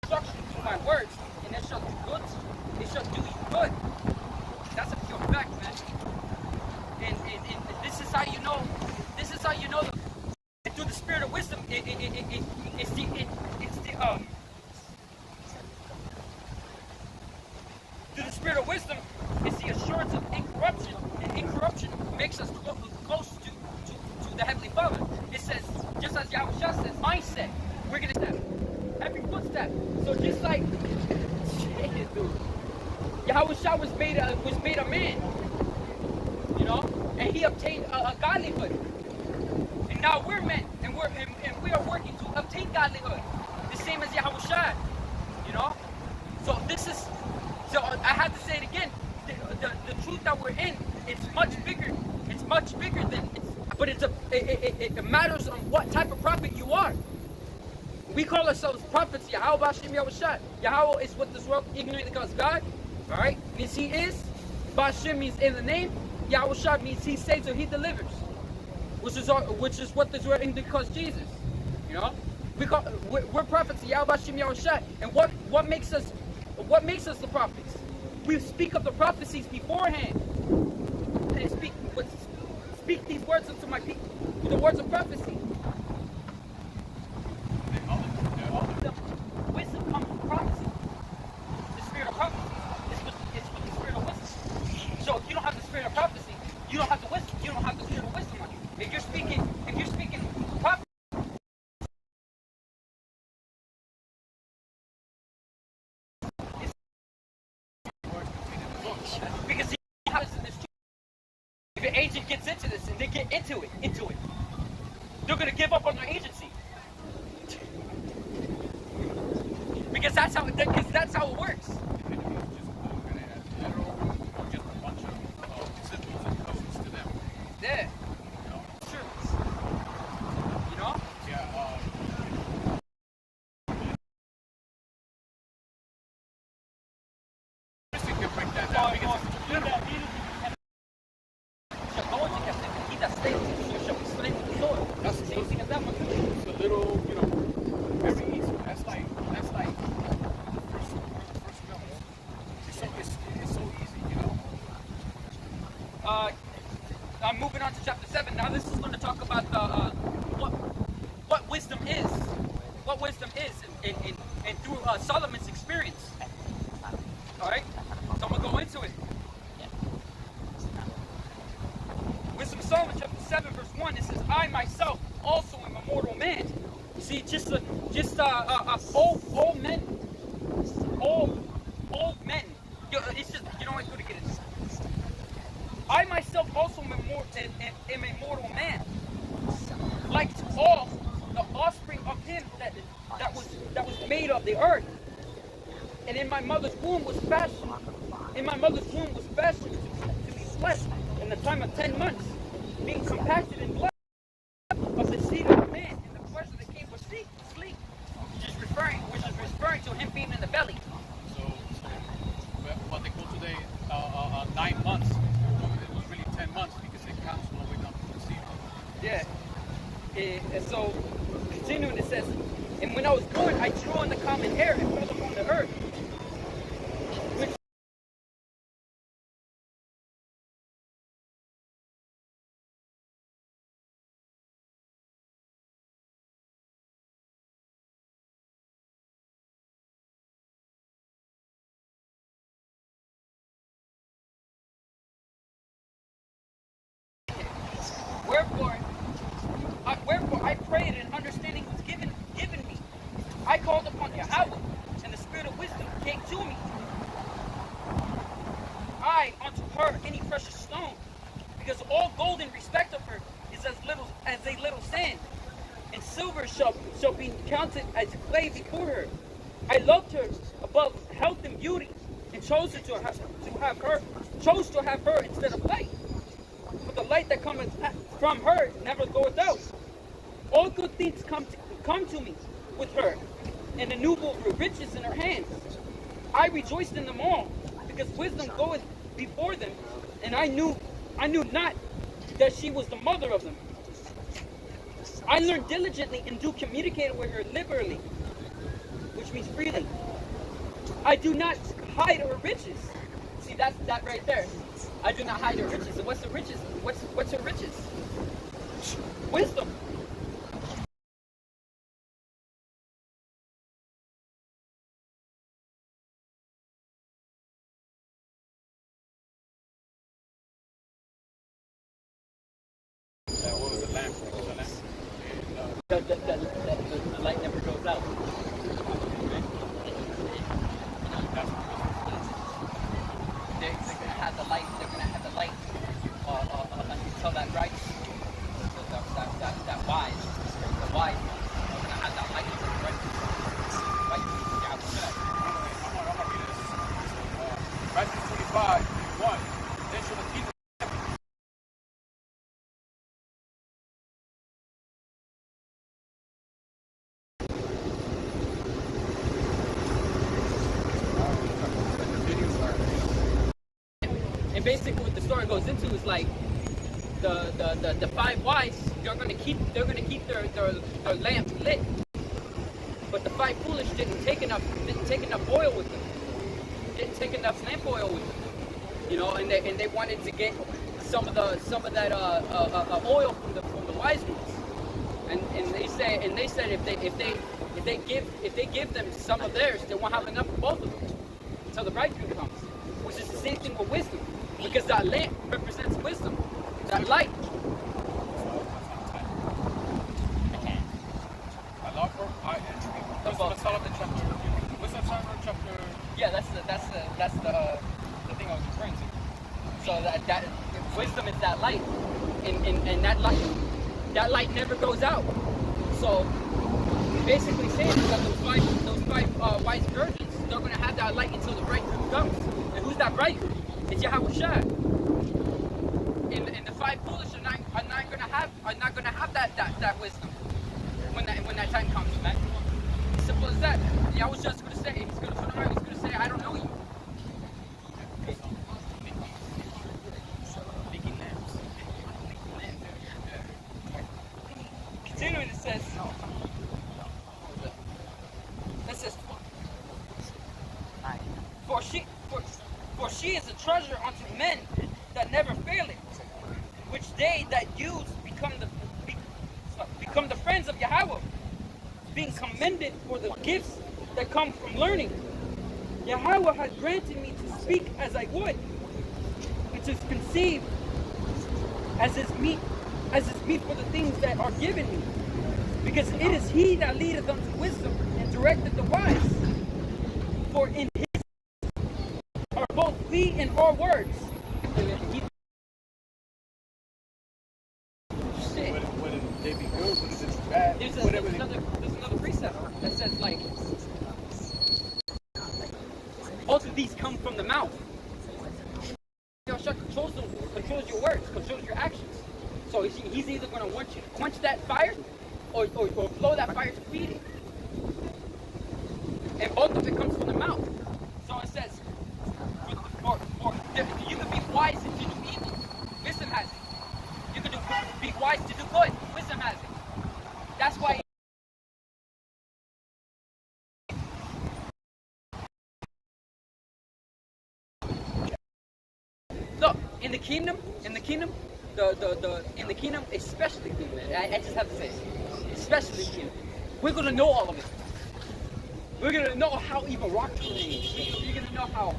Instruction to my words, and it shall do good. It shall do you good. That's a pure fact, man. And this is how you know. This is how you know. Through the spirit of wisdom, it's the through the spirit of wisdom, it's the assurance of incorruption, and incorruption makes us close to the Heavenly Father. It says, just as Yahawashi says, mindset. We're gonna step every footstep. So just like Yahawashi was made a man, you know, and he obtained a godlyhood. And now we're men, and we are working to obtain godlyhood, the same as Yahawashi, you know. So I have to say it again. The truth that we're in, it's much bigger. It's much bigger but it matters on what type of prophet you are. We call ourselves prophets. Yahawashi. Yahweh is what this world ignorantly calls God. All right, means He is. Bashim means in the name. Yahawashi means He saves or He delivers, which is what this world ignorantly calls Jesus. You know, we're prophets. Yahawashi. And what makes us the prophets? We speak of the prophecies beforehand and speak these words unto my people, the words of prophecy. Wisdom comes from prophecy. The spirit of prophecy is with the spirit of wisdom. So if you don't have the spirit of prophecy, you don't have the wisdom. You don't have the spirit of wisdom on you. If you're speaking prophecy, because if an agent gets into this and they get into it, they're gonna give up on their agency. Because that's how it works. Yeah. Sure. You know? Yeah. You can break that down because it's general. That's the same thing as that one. It's a little, very easy. That's like the first level. It's so easy, I'm moving on to chapter 7. Now this is going to talk about what wisdom is. What wisdom is and through Solomon's experience. Alright? So I'm going to go into it. Wisdom of Solomon chapter 7 verse 1, it says, I myself also am a mortal man. You see, just old men. Old men. It's just, it's good to get it. I myself also am a mortal man. like to all the offspring of him that was made of the earth. And in my mother's womb was fashioned. In my mother's womb was fashioned to be flesh in the time of 10 months, being compacted in blood of the seed of man, and the flesh of the king was sleep, which is referring to him being in the belly. So what they call today 9 months, it was really 10 months because it counts all the way down to the seed. Yeah. And so, continuing, it says, and when I was born, I drew on the common air and fell upon the earth. Which wherefore I prayed, and understanding was given me. I called upon Yahweh, and the spirit of wisdom came to me. I unto her any precious stone, because all gold in respect of her is as a little sand, and silver shall be counted as clay before her. I loved her above health and beauty, and chose to have her instead of light. For the light that cometh from her never goeth out. All good things come to me with her, and innumerable riches in her hands. I rejoiced in them all, because wisdom goeth before them, and I knew not that she was the mother of them. I learned diligently and do communicate with her liberally, which means freely. I do not hide her riches. See, that's that right there. I do not hide her riches. And what's the riches? What's her riches? Wisdom. What was the lamp? The light never goes out. They're gonna have the light. They're gonna have the light until that right. That wise. The wise. They're gonna have that light until the right. Right. Yeah. I'm gonna read this. Matthew 25, 1. Then shall the kingdom. And basically, what the story goes into is like the 5 wise. They're gonna keep their lamp lit, but the 5 foolish didn't take enough oil with them. Didn't take enough lamp oil with them. You know, and they wanted to get some of that oil from the wise ones. And they said if they give them some of theirs, they won't have enough for both of them until the bridegroom comes. Which is the same thing with wisdom, because that lamp represents wisdom, that light. I love her. Let's start up the chapter. What's that chapter? Yeah, that's the thing I was referring to. So that wisdom is that light, and that light never goes out. So basically saying that those five wise virgins, they're gonna have that light until the bridegroom comes. And who's that bridegroom? It's Yahawashi. And the 5 foolish are not gonna have that wisdom when that time comes, man. Simple as that. Yahweh just gonna say, he's gonna turn around, he's gonna say, I don't know you. Continuing, it says, for she is a treasure unto men that never faileth, which they that use become the friends of Yahweh, being commended for the gifts that come from learning. Yahweh has granted me to speak as I would, and to conceive as is meet for the things that are given me, because it is he that leadeth unto wisdom and directeth the wise. For in his are both feet and our words. Would they be good? it's bad, There's whatever. there's another precept that says like both of these come from the mouth. Yahawashi controls your words, controls your actions. So he's either going to want you to quench that fire or blow that fire to feed it. And both of it comes from the mouth. So it says, you can be wise and to do evil. Wisdom has it. You can be wise to do good. Wisdom has it. That's why. Look, in the kingdom, especially the kingdom, I just have to say, especially the kingdom, we're gonna know all of it. We're gonna know how even rocks were made. You're gonna know how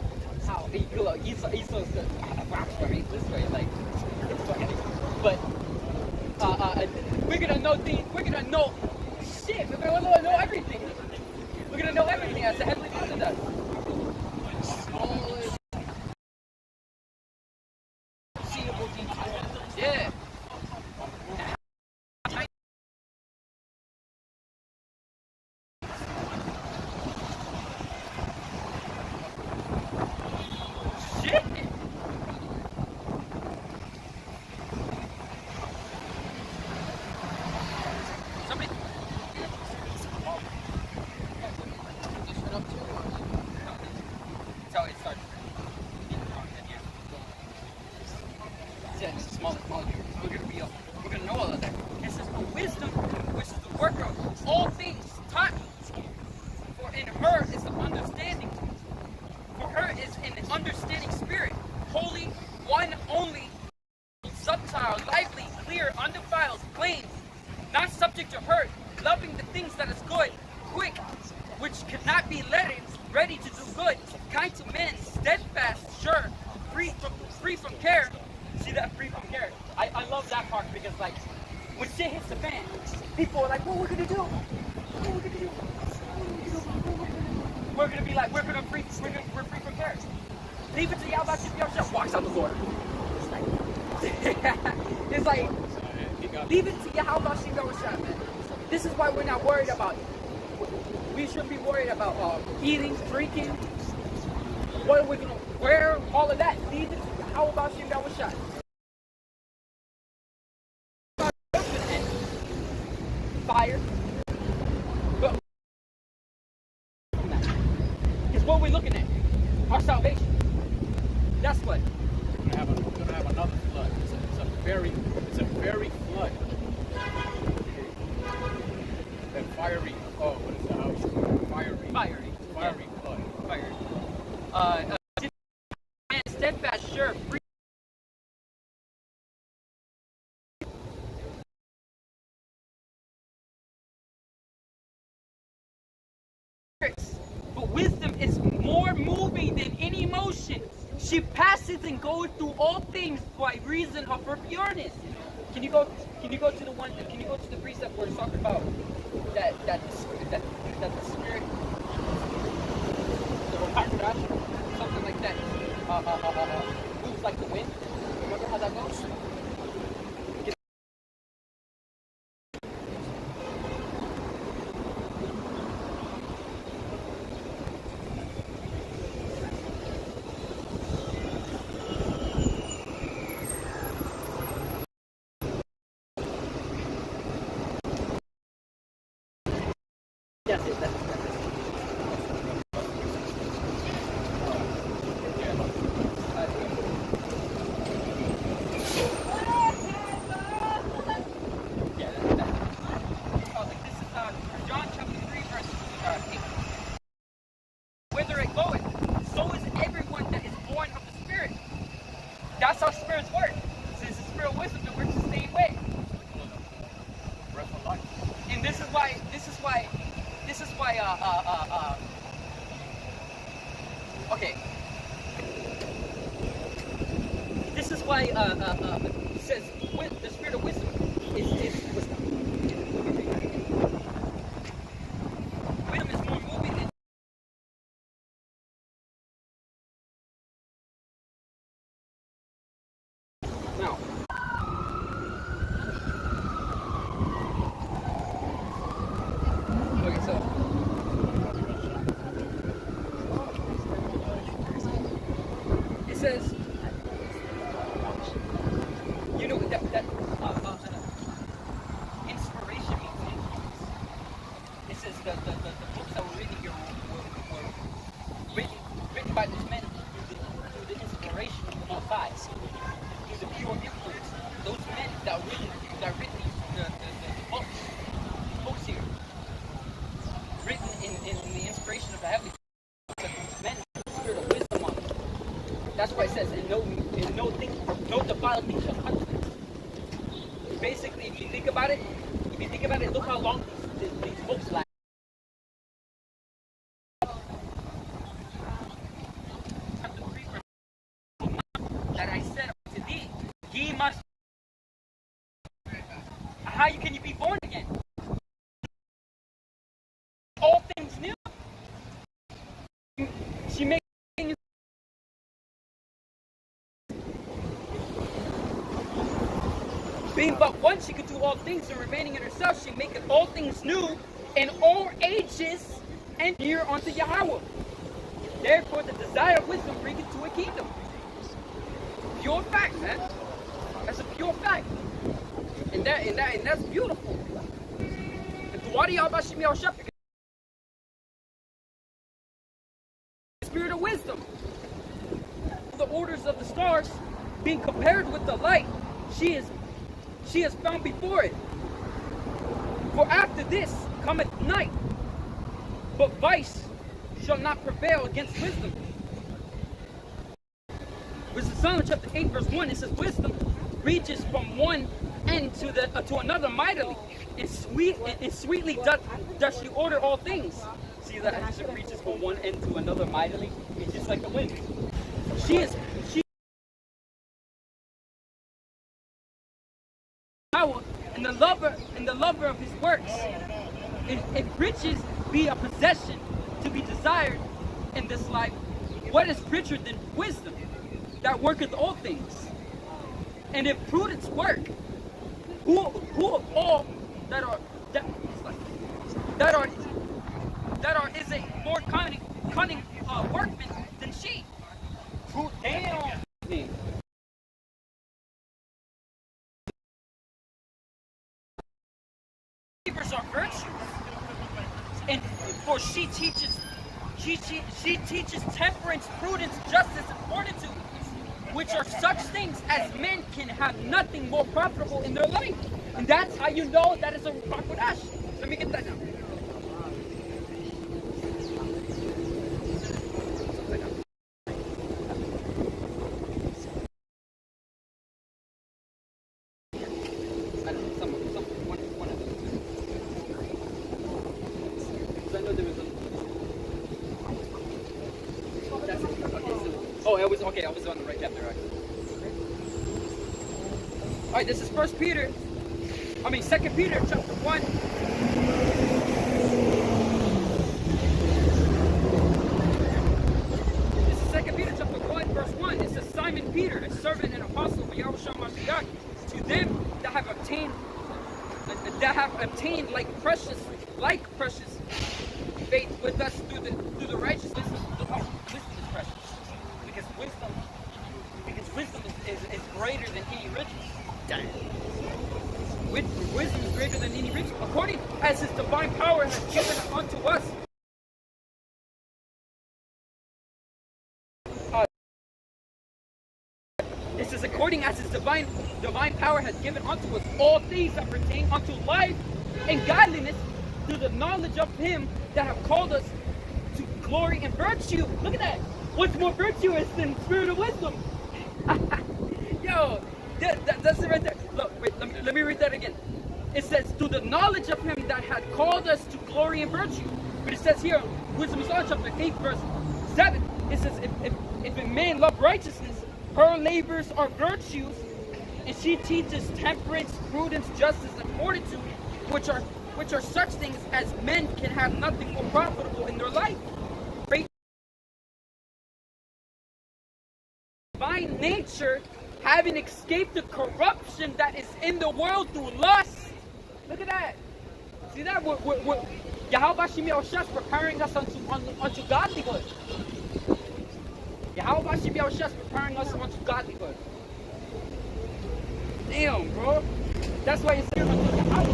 Esau said rocks were made this way, like it's funny. But we're gonna know things. We're gonna know shit. We're gonna know everything. We're gonna know everything as the heavenly Father does. Yeah. Shit. Somebody. That's how it starts. Yeah, it's small. We're gonna know all of that. It says, "For wisdom, which is the worker of all things, taught me. For in her is the understanding. For her is an understanding spirit, holy, one only, subtile, lively, clear, undefiled, plain, not subject to hurt, loving the things that is good, quick, which cannot be letted, ready to do good, kind to men, steadfast, sure, free from care." See that? Free from care. I love that part because like when shit hits the fan, people are like, "What we're gonna do? What we're gonna do? We're gonna be like, we're free from care. Leave it to Yahawashi. Walks out the door. It's like leave it to Yahawashi, man. This is why we're not worried about it. We shouldn't be worried about eating, drinking. What are we gonna wear? All of that. Leave it to Yahawashi. Fire. But it's what we're looking at. Our salvation. That's what. We're gonna have another flood. It's a very flood. That fiery. Oh, what is that? How is it? Fiery flood. Fiery. And steadfast, sure, free. But wisdom is more moving than any emotion. She passes and goes through all things by reason of her pureness. Can you go to the one? Can you go to the precept where it's talking about that the spirit, the Yahawashi, something like that, moves like the wind. Remember how that goes? That's it. John chapter 3, verse 8. Whither it goeth, so is everyone that is born of the Spirit. That's how spirits work. Since the spirit of wisdom, that works the same way. Breath of life. And this is why, okay. This is why, it says, the spirit of wisdom is wisdom. Wisdom is more moving than. Now, the books that were written here were written by these men through the inspiration of the Most High, through the pure influence. Those men that written the books here, written in the inspiration of the heavenly men, have the spirit of wisdom on them. That's why it says, no defiled thing shall touch them. Basically, if you think about it, look how long these books last. That I said unto thee, ye must. How can you be born again? All things new. She makes things. Being but one, she could do all things, and remaining in herself, she maketh all things new, in all ages, and near unto Yahweh. Therefore, the desire of wisdom bringeth to a kingdom. Pure fact, man. That's a pure fact, and that's beautiful. And the Yahawashi spirit of wisdom. The orders of the stars, being compared with the light, she is found before it. For after this cometh night, but vice shall not prevail against wisdom. Which is Psalm chapter 8, verse 1. It says, wisdom reaches from one end to another mightily, and sweetly does she order all things. See that it reaches from one end to another mightily. It's just like the wind. She and the lover of his works. If riches be a possession to be desired in this life, what is richer than wisdom that worketh all things? And if prudence work, who of all that are is a more cunning workman than she? Damn. Are virtues, and for she teaches temperance, prudence, justice, and fortitude, which are such things as men can have nothing more profitable in their life. And that's how you know that is a Rakwadash. Let me get that now. I was on the right chapter. All right, this is 2 Peter chapter 1. This is 2 Peter chapter 1, verse 1. It says, Simon Peter, a servant and apostle of Yahawashi, to them that have obtained like precious faith with us through the righteousness. Look how wisdom is precious. Because wisdom is greater than any riches. Wisdom is greater than any riches, according as his divine power has given unto us. This is according as his divine power has given unto us all things that pertain unto life and godliness, through the knowledge of him that have called us to glory and virtue. Look at that. What's more virtuous than spirit of wisdom? Yo, that's it right there. Look, wait, let me read that again. It says, through the knowledge of him that had called us to glory and virtue. But it says here, Wisdom of Solomon chapter 8, verse 7, it says, if a man love righteousness, her labors are virtues, and she teaches temperance, prudence, justice, and fortitude, which are such things as men can have nothing more profitable in their life. By nature, having escaped the corruption that is in the world through lust. Look at that. See that? Yahawashi is preparing us unto godlyhood. Yahawashi is preparing us unto godlyhood. Damn, bro. That's why it says unto Yahweh.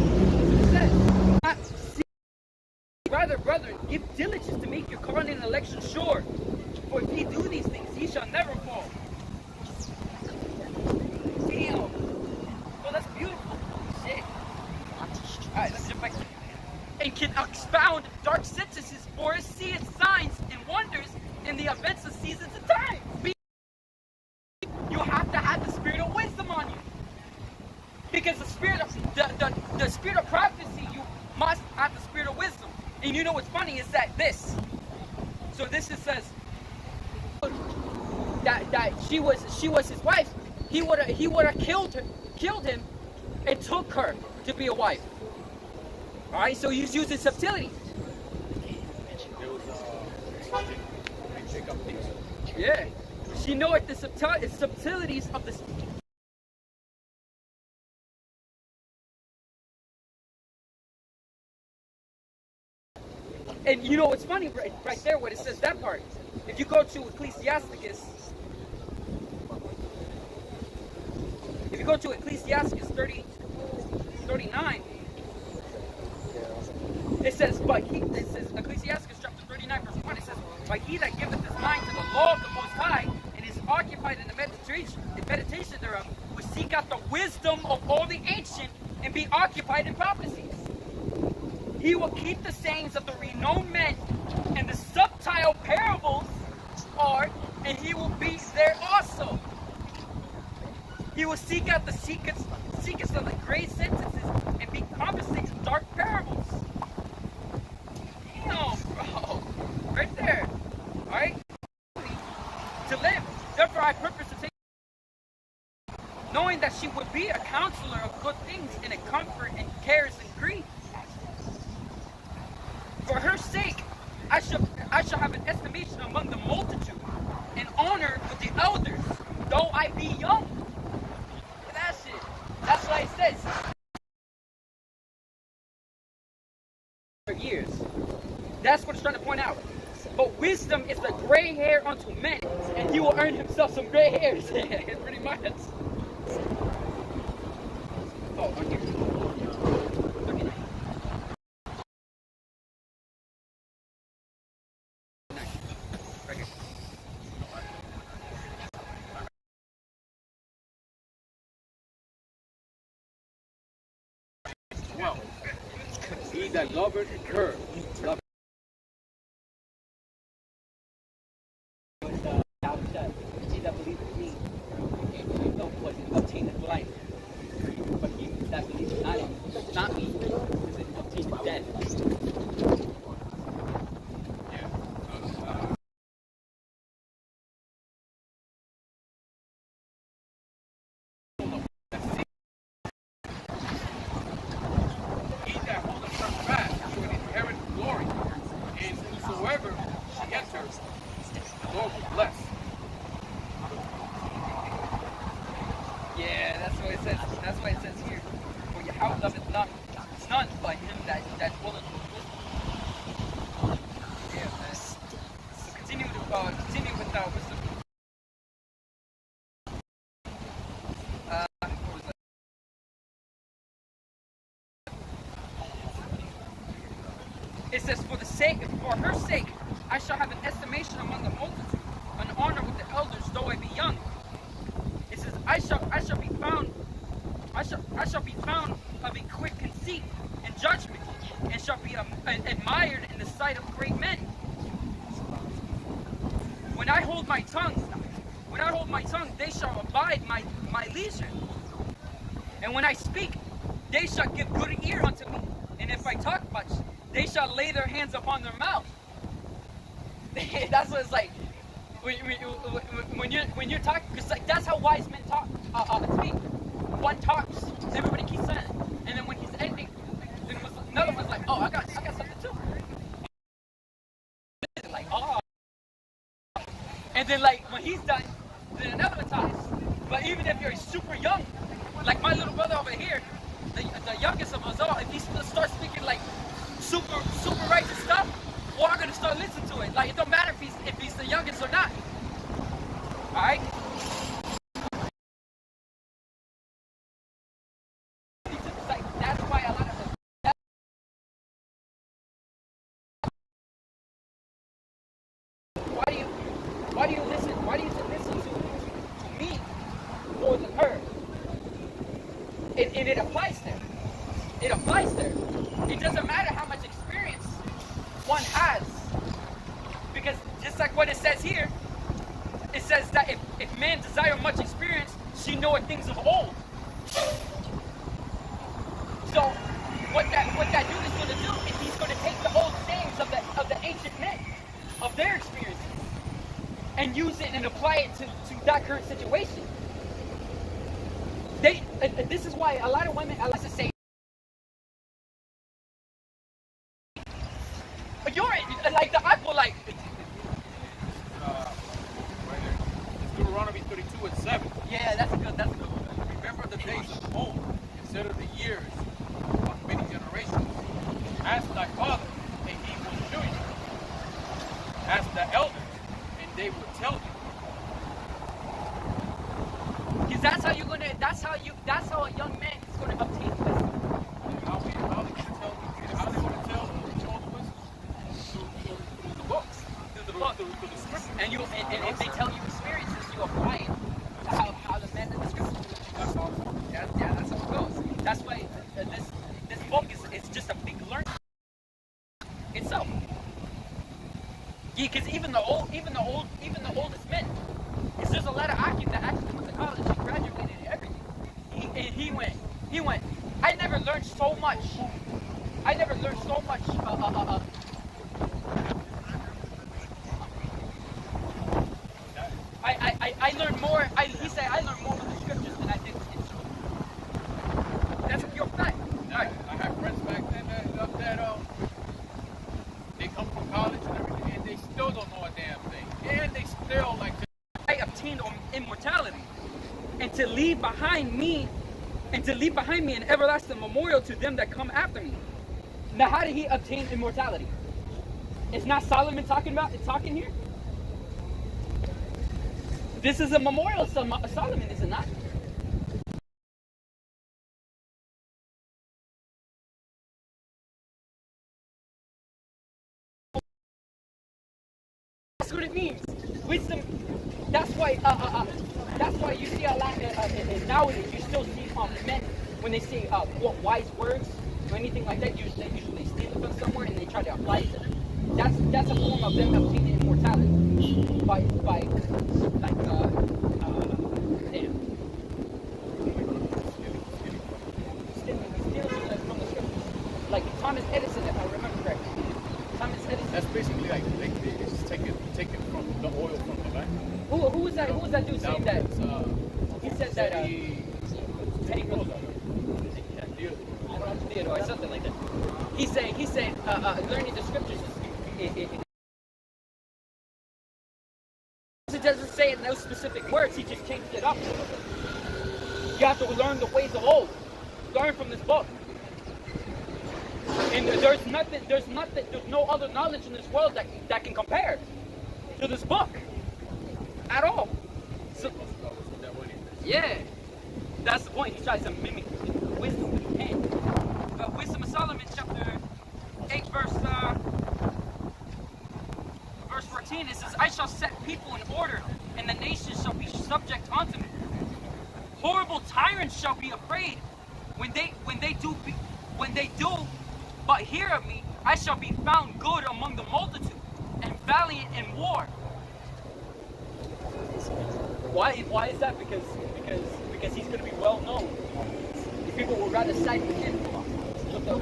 It says, not see, rather brethren, give diligence to make your calling and election sure. For if ye do these things, ye shall never fall. Damn. Oh, that's beautiful. Shit. Alright, let's jump back. And can expound dark sentences or see its signs and wonders in the events of seasons and times. You have to have the spirit of wisdom on you. Because the spirit of the spirit of prophecy, you must have the spirit of wisdom. And you know what's funny is that this. So this it says that she was his wife. He would have killed him, and took her to be a wife. All right, so he's using subtlety. There was they pick up things. Yeah, she know what the subtleties of the. And you know what's funny right there when it says that part. If you go to Ecclesiastes, if you go to Ecclesiastes 39, it says, Ecclesiastes chapter 39, verse 1, it says, but he that giveth his mind to the law of the Most High, and is occupied in the meditation thereof, will seek out the wisdom of all the ancient, and be occupied in prophecies. He will keep the sayings of the renowned men, and the subtile parables are, and he will be there also. He will seek out the secrets of the great sentences, and be conversant in dark parables. Damn, bro. Right there. Alright? To live. Therefore I purpose to take, knowing that she would be a counselor of good things, and a comfort in cares and grief. For her sake, I shall have an estimation among the multitude, and honor with the elders, though I be young. Look at that shit. That's why it says. For years. That's what it's trying to point out. But wisdom is the gray hair unto men, and he will earn himself some gray hairs. Pretty much. Oh, okay. Well, he that loveth her, loveth. He that believeth me, obtaineth life. But he that believeth not me, obtaineth death. He that holdeth her fast shall inherit glory, and whosoever she enters, the Lord will bless. Yeah, that's what it says. That's what it says here. For Yahweh loveth none but him that dwelleth with wisdom. Yeah, man. So continue with wisdom. What was that? It says, for her sake, I shall have an estimation among the multitude, an honor with the elders, though I be young. It says, I shall be found of a quick conceit and judgment, and shall be admired in the sight of great men. When I hold my tongue, they shall abide my leisure. And when I speak, they shall give good ear unto me. And if I talk much, they shall lay their hands upon their mouth. That's what it's like. When you're talking, because like that's how wise men talk. Speak. One talks, everybody keeps saying, and then when he's ending, then another one's like, oh, I got something too. Like, oh. And then like when he's done, then another one talks. But even if you're super young, like my little brother over here, the youngest of us all, if he starts speaking like super righteous stuff, we're all gonna start listening to it. Like it don't matter if he's the youngest or not. All right. That's why a lot of Why do you listen? Why do you listen to me more than her? And it applies there. It applies there. It doesn't matter how much experience one has. Because just like what it says here, it says that if man desire much experience, she knoweth things of old. So what that dude is going to do is he's going to take the old sayings of the ancient men, of their experiences, and use it and apply it to that current situation. This is why a lot of women, I like to say, you're like the apple, like. Right there. It's Deuteronomy 32:7. Yeah, that's a good one. Remember the days of old, instead of the years of many generations. Ask thy father, and he will show you. Ask the elders, and they will tell you. Because that's how a young man is gonna obtain wisdom. How they gonna tell the wisdom? Through the books. Through the scriptures. And if they tell you experiences, you apply it to how the men in the scriptures. That's all. Yeah, that's how it goes. That's why this book is just a big learning itself. Yeah, because even the oldest men, is there's a lot of Akim that actually went to college, he graduated and everything. He went. I never learned so much. I learned more. He said I learned more from the scriptures than I did in school. That's a pure fact. I have friends back then that they come from college and everything, and they still don't know a damn thing, and they still like. I obtained immortality, and to leave behind me an everlasting memorial to them that come after me. Now, how did he obtain immortality? It's not Solomon talking here. This is a memorial of Solomon, is it not? That's what it means. Wisdom. That's why you see a lot nowadays. You still see men when they say wise words or anything like that. They usually steal it from somewhere and they try to apply it to them. That's a form of them obtaining immortality by like steal from the scriptures. Like Thomas Edison, if I remember correctly. Thomas Edison. That's basically like they just take it from the oil from the back. Who was that dude saying that? He said that Teddy Roosevelt. Theodore, or something like that. He said learning the scriptures it doesn't say in those specific words, he just changed it up a little bit. You have to learn the ways of old. Learn from this book. And there's no other knowledge in this world that can compare to this book at all. So, yeah, that's the point. He tries to mimic wisdom with his hand. Wisdom of Solomon, chapter 8, verse 14. It says, "I shall set people in order, and the nations shall be subject unto me. Horrible tyrants shall be afraid when they do. But hear of me, I shall be found good among the multitude, and valiant in war." Why is that? Because he's going to be well known. People will rather side with him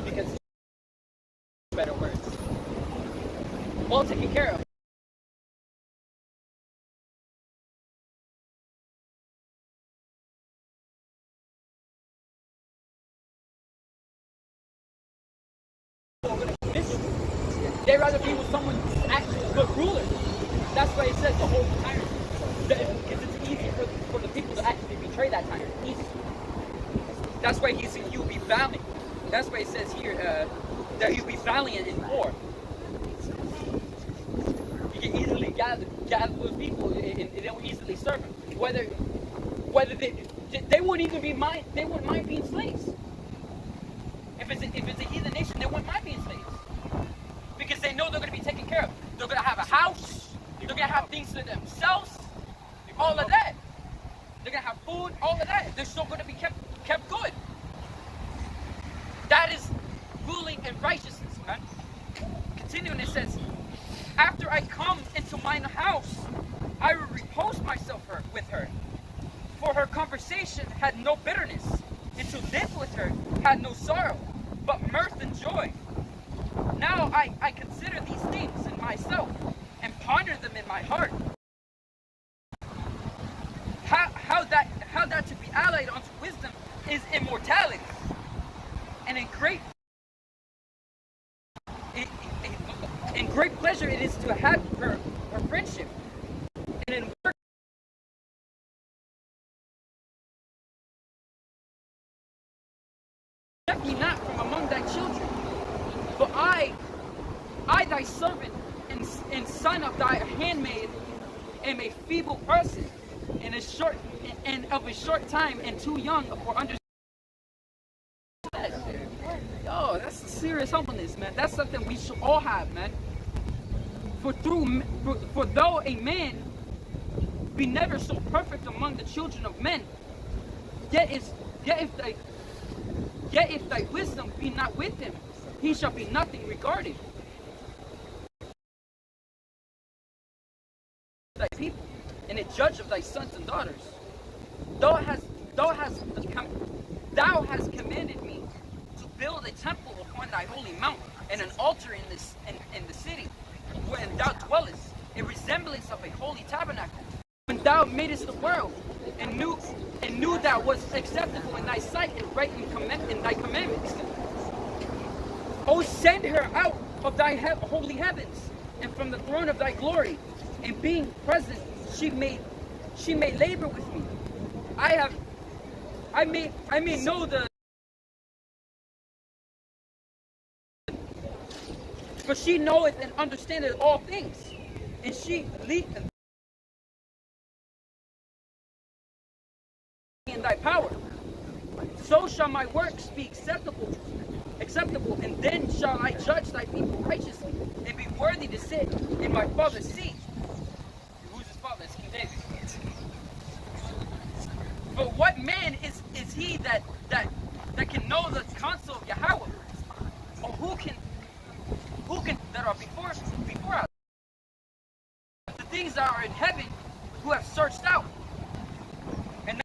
because better words. Well taken care of. They'd rather be with someone who's actually a good ruler. That's why it says the whole tyrant. Because it's easy for the people to actually betray that tyrant. Easy. That's why you'll be valiant. That's why it says here that you'll be valiant in war. You can easily gather those people and they'll easily serve them. Whether they wouldn't even be they wouldn't mind being slaves. If it's a heathen nation, they wouldn't mind being slaves. Because they know they're going to be taken care of. They're going to have a house. They're going to have things to to themselves, all of that. They're gonna have food, all of that. They're still gonna be kept good. That is ruling in righteousness, man. Continuing, it says, after I come into mine house, I will repose myself with her. For her conversation had no bitterness, and to live with her had no sorrow, but mirth and joy. Now I consider these things in myself, and ponder them in my heart. How that to be allied unto wisdom is immortality. And in great pleasure it is to have her friendship. And in work reject me not from among thy children. For I thy servant and son of thy handmaid am a feeble person, and of a short time and too young for understanding. Yo, that's a serious humbleness, man. That's something we should all have, man. For though a man be never so perfect among the children of men, yet if thy wisdom be not with him, he shall be nothing regarded. Thy people, and a judge of thy sons and daughters. Thou hast commanded me to build a temple upon thy holy mount, and an altar in the city wherein thou dwellest, a resemblance of a holy tabernacle. When thou madest the world, and knew that was acceptable in thy sight and right in thy commandments. O send her out of thy holy heavens, and from the throne of thy glory, and being present, she may labor with me. I may know the. For she knoweth and understandeth all things, and she leadeth in thy power. So shall my works be acceptable, and then shall I judge thy people righteously, and be worthy to sit in my father's seat. Who's his father? It's King David. But what man is he that can know the counsel of Yahweh, or who can that are before us? The things that are in heaven, who have searched out. And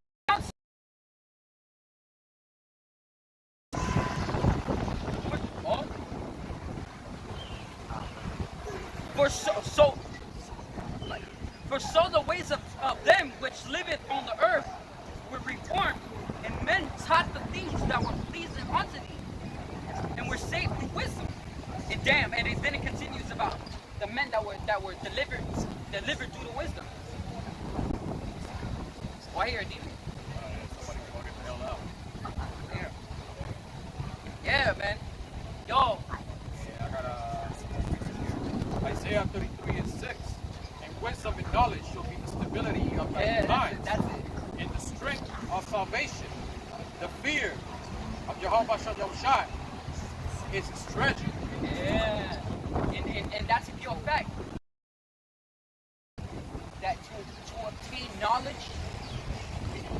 For so the ways of them which liveth on the earth were reformed, and men taught the things that were pleasing unto thee, and were saved through wisdom. And then it continues about the men that were delivered due to wisdom. Why here, demon? Somebody can go get the hell out. Yeah, man. Yo. Yeah, I got Isaiah 33 and 6. And wisdom and knowledge shall be the stability of thy times. That's it. And the strength of salvation. The fear of Yahawashi is his treasure. Yeah. And that's a pure fact. That to obtain knowledge,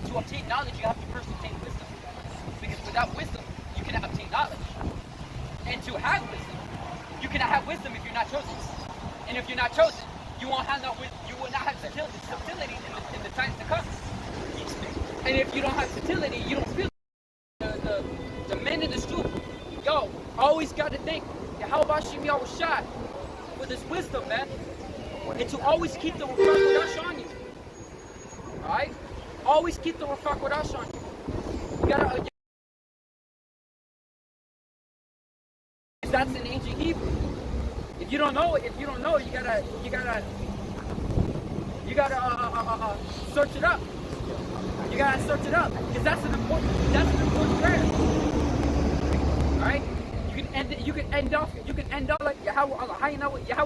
you have to first obtain wisdom. Because without wisdom, you cannot obtain knowledge. And to have wisdom, you cannot have wisdom if you're not chosen. And if you're not chosen, you will not have subtlety in the times to come. And if you don't have subtlety, you don't feel the men in the street. Yo, always got to think, Yahawashi Yahawashi with his wisdom, man. And to always keep the Rafak on you. Alright? Always keep the Rafak on you. You gotta. That's in ancient Hebrew. If you don't know it, you gotta search it up. You gotta search it up because that's an important prayer. All right, you can end off like Yahweh Allah. How you know what Yahweh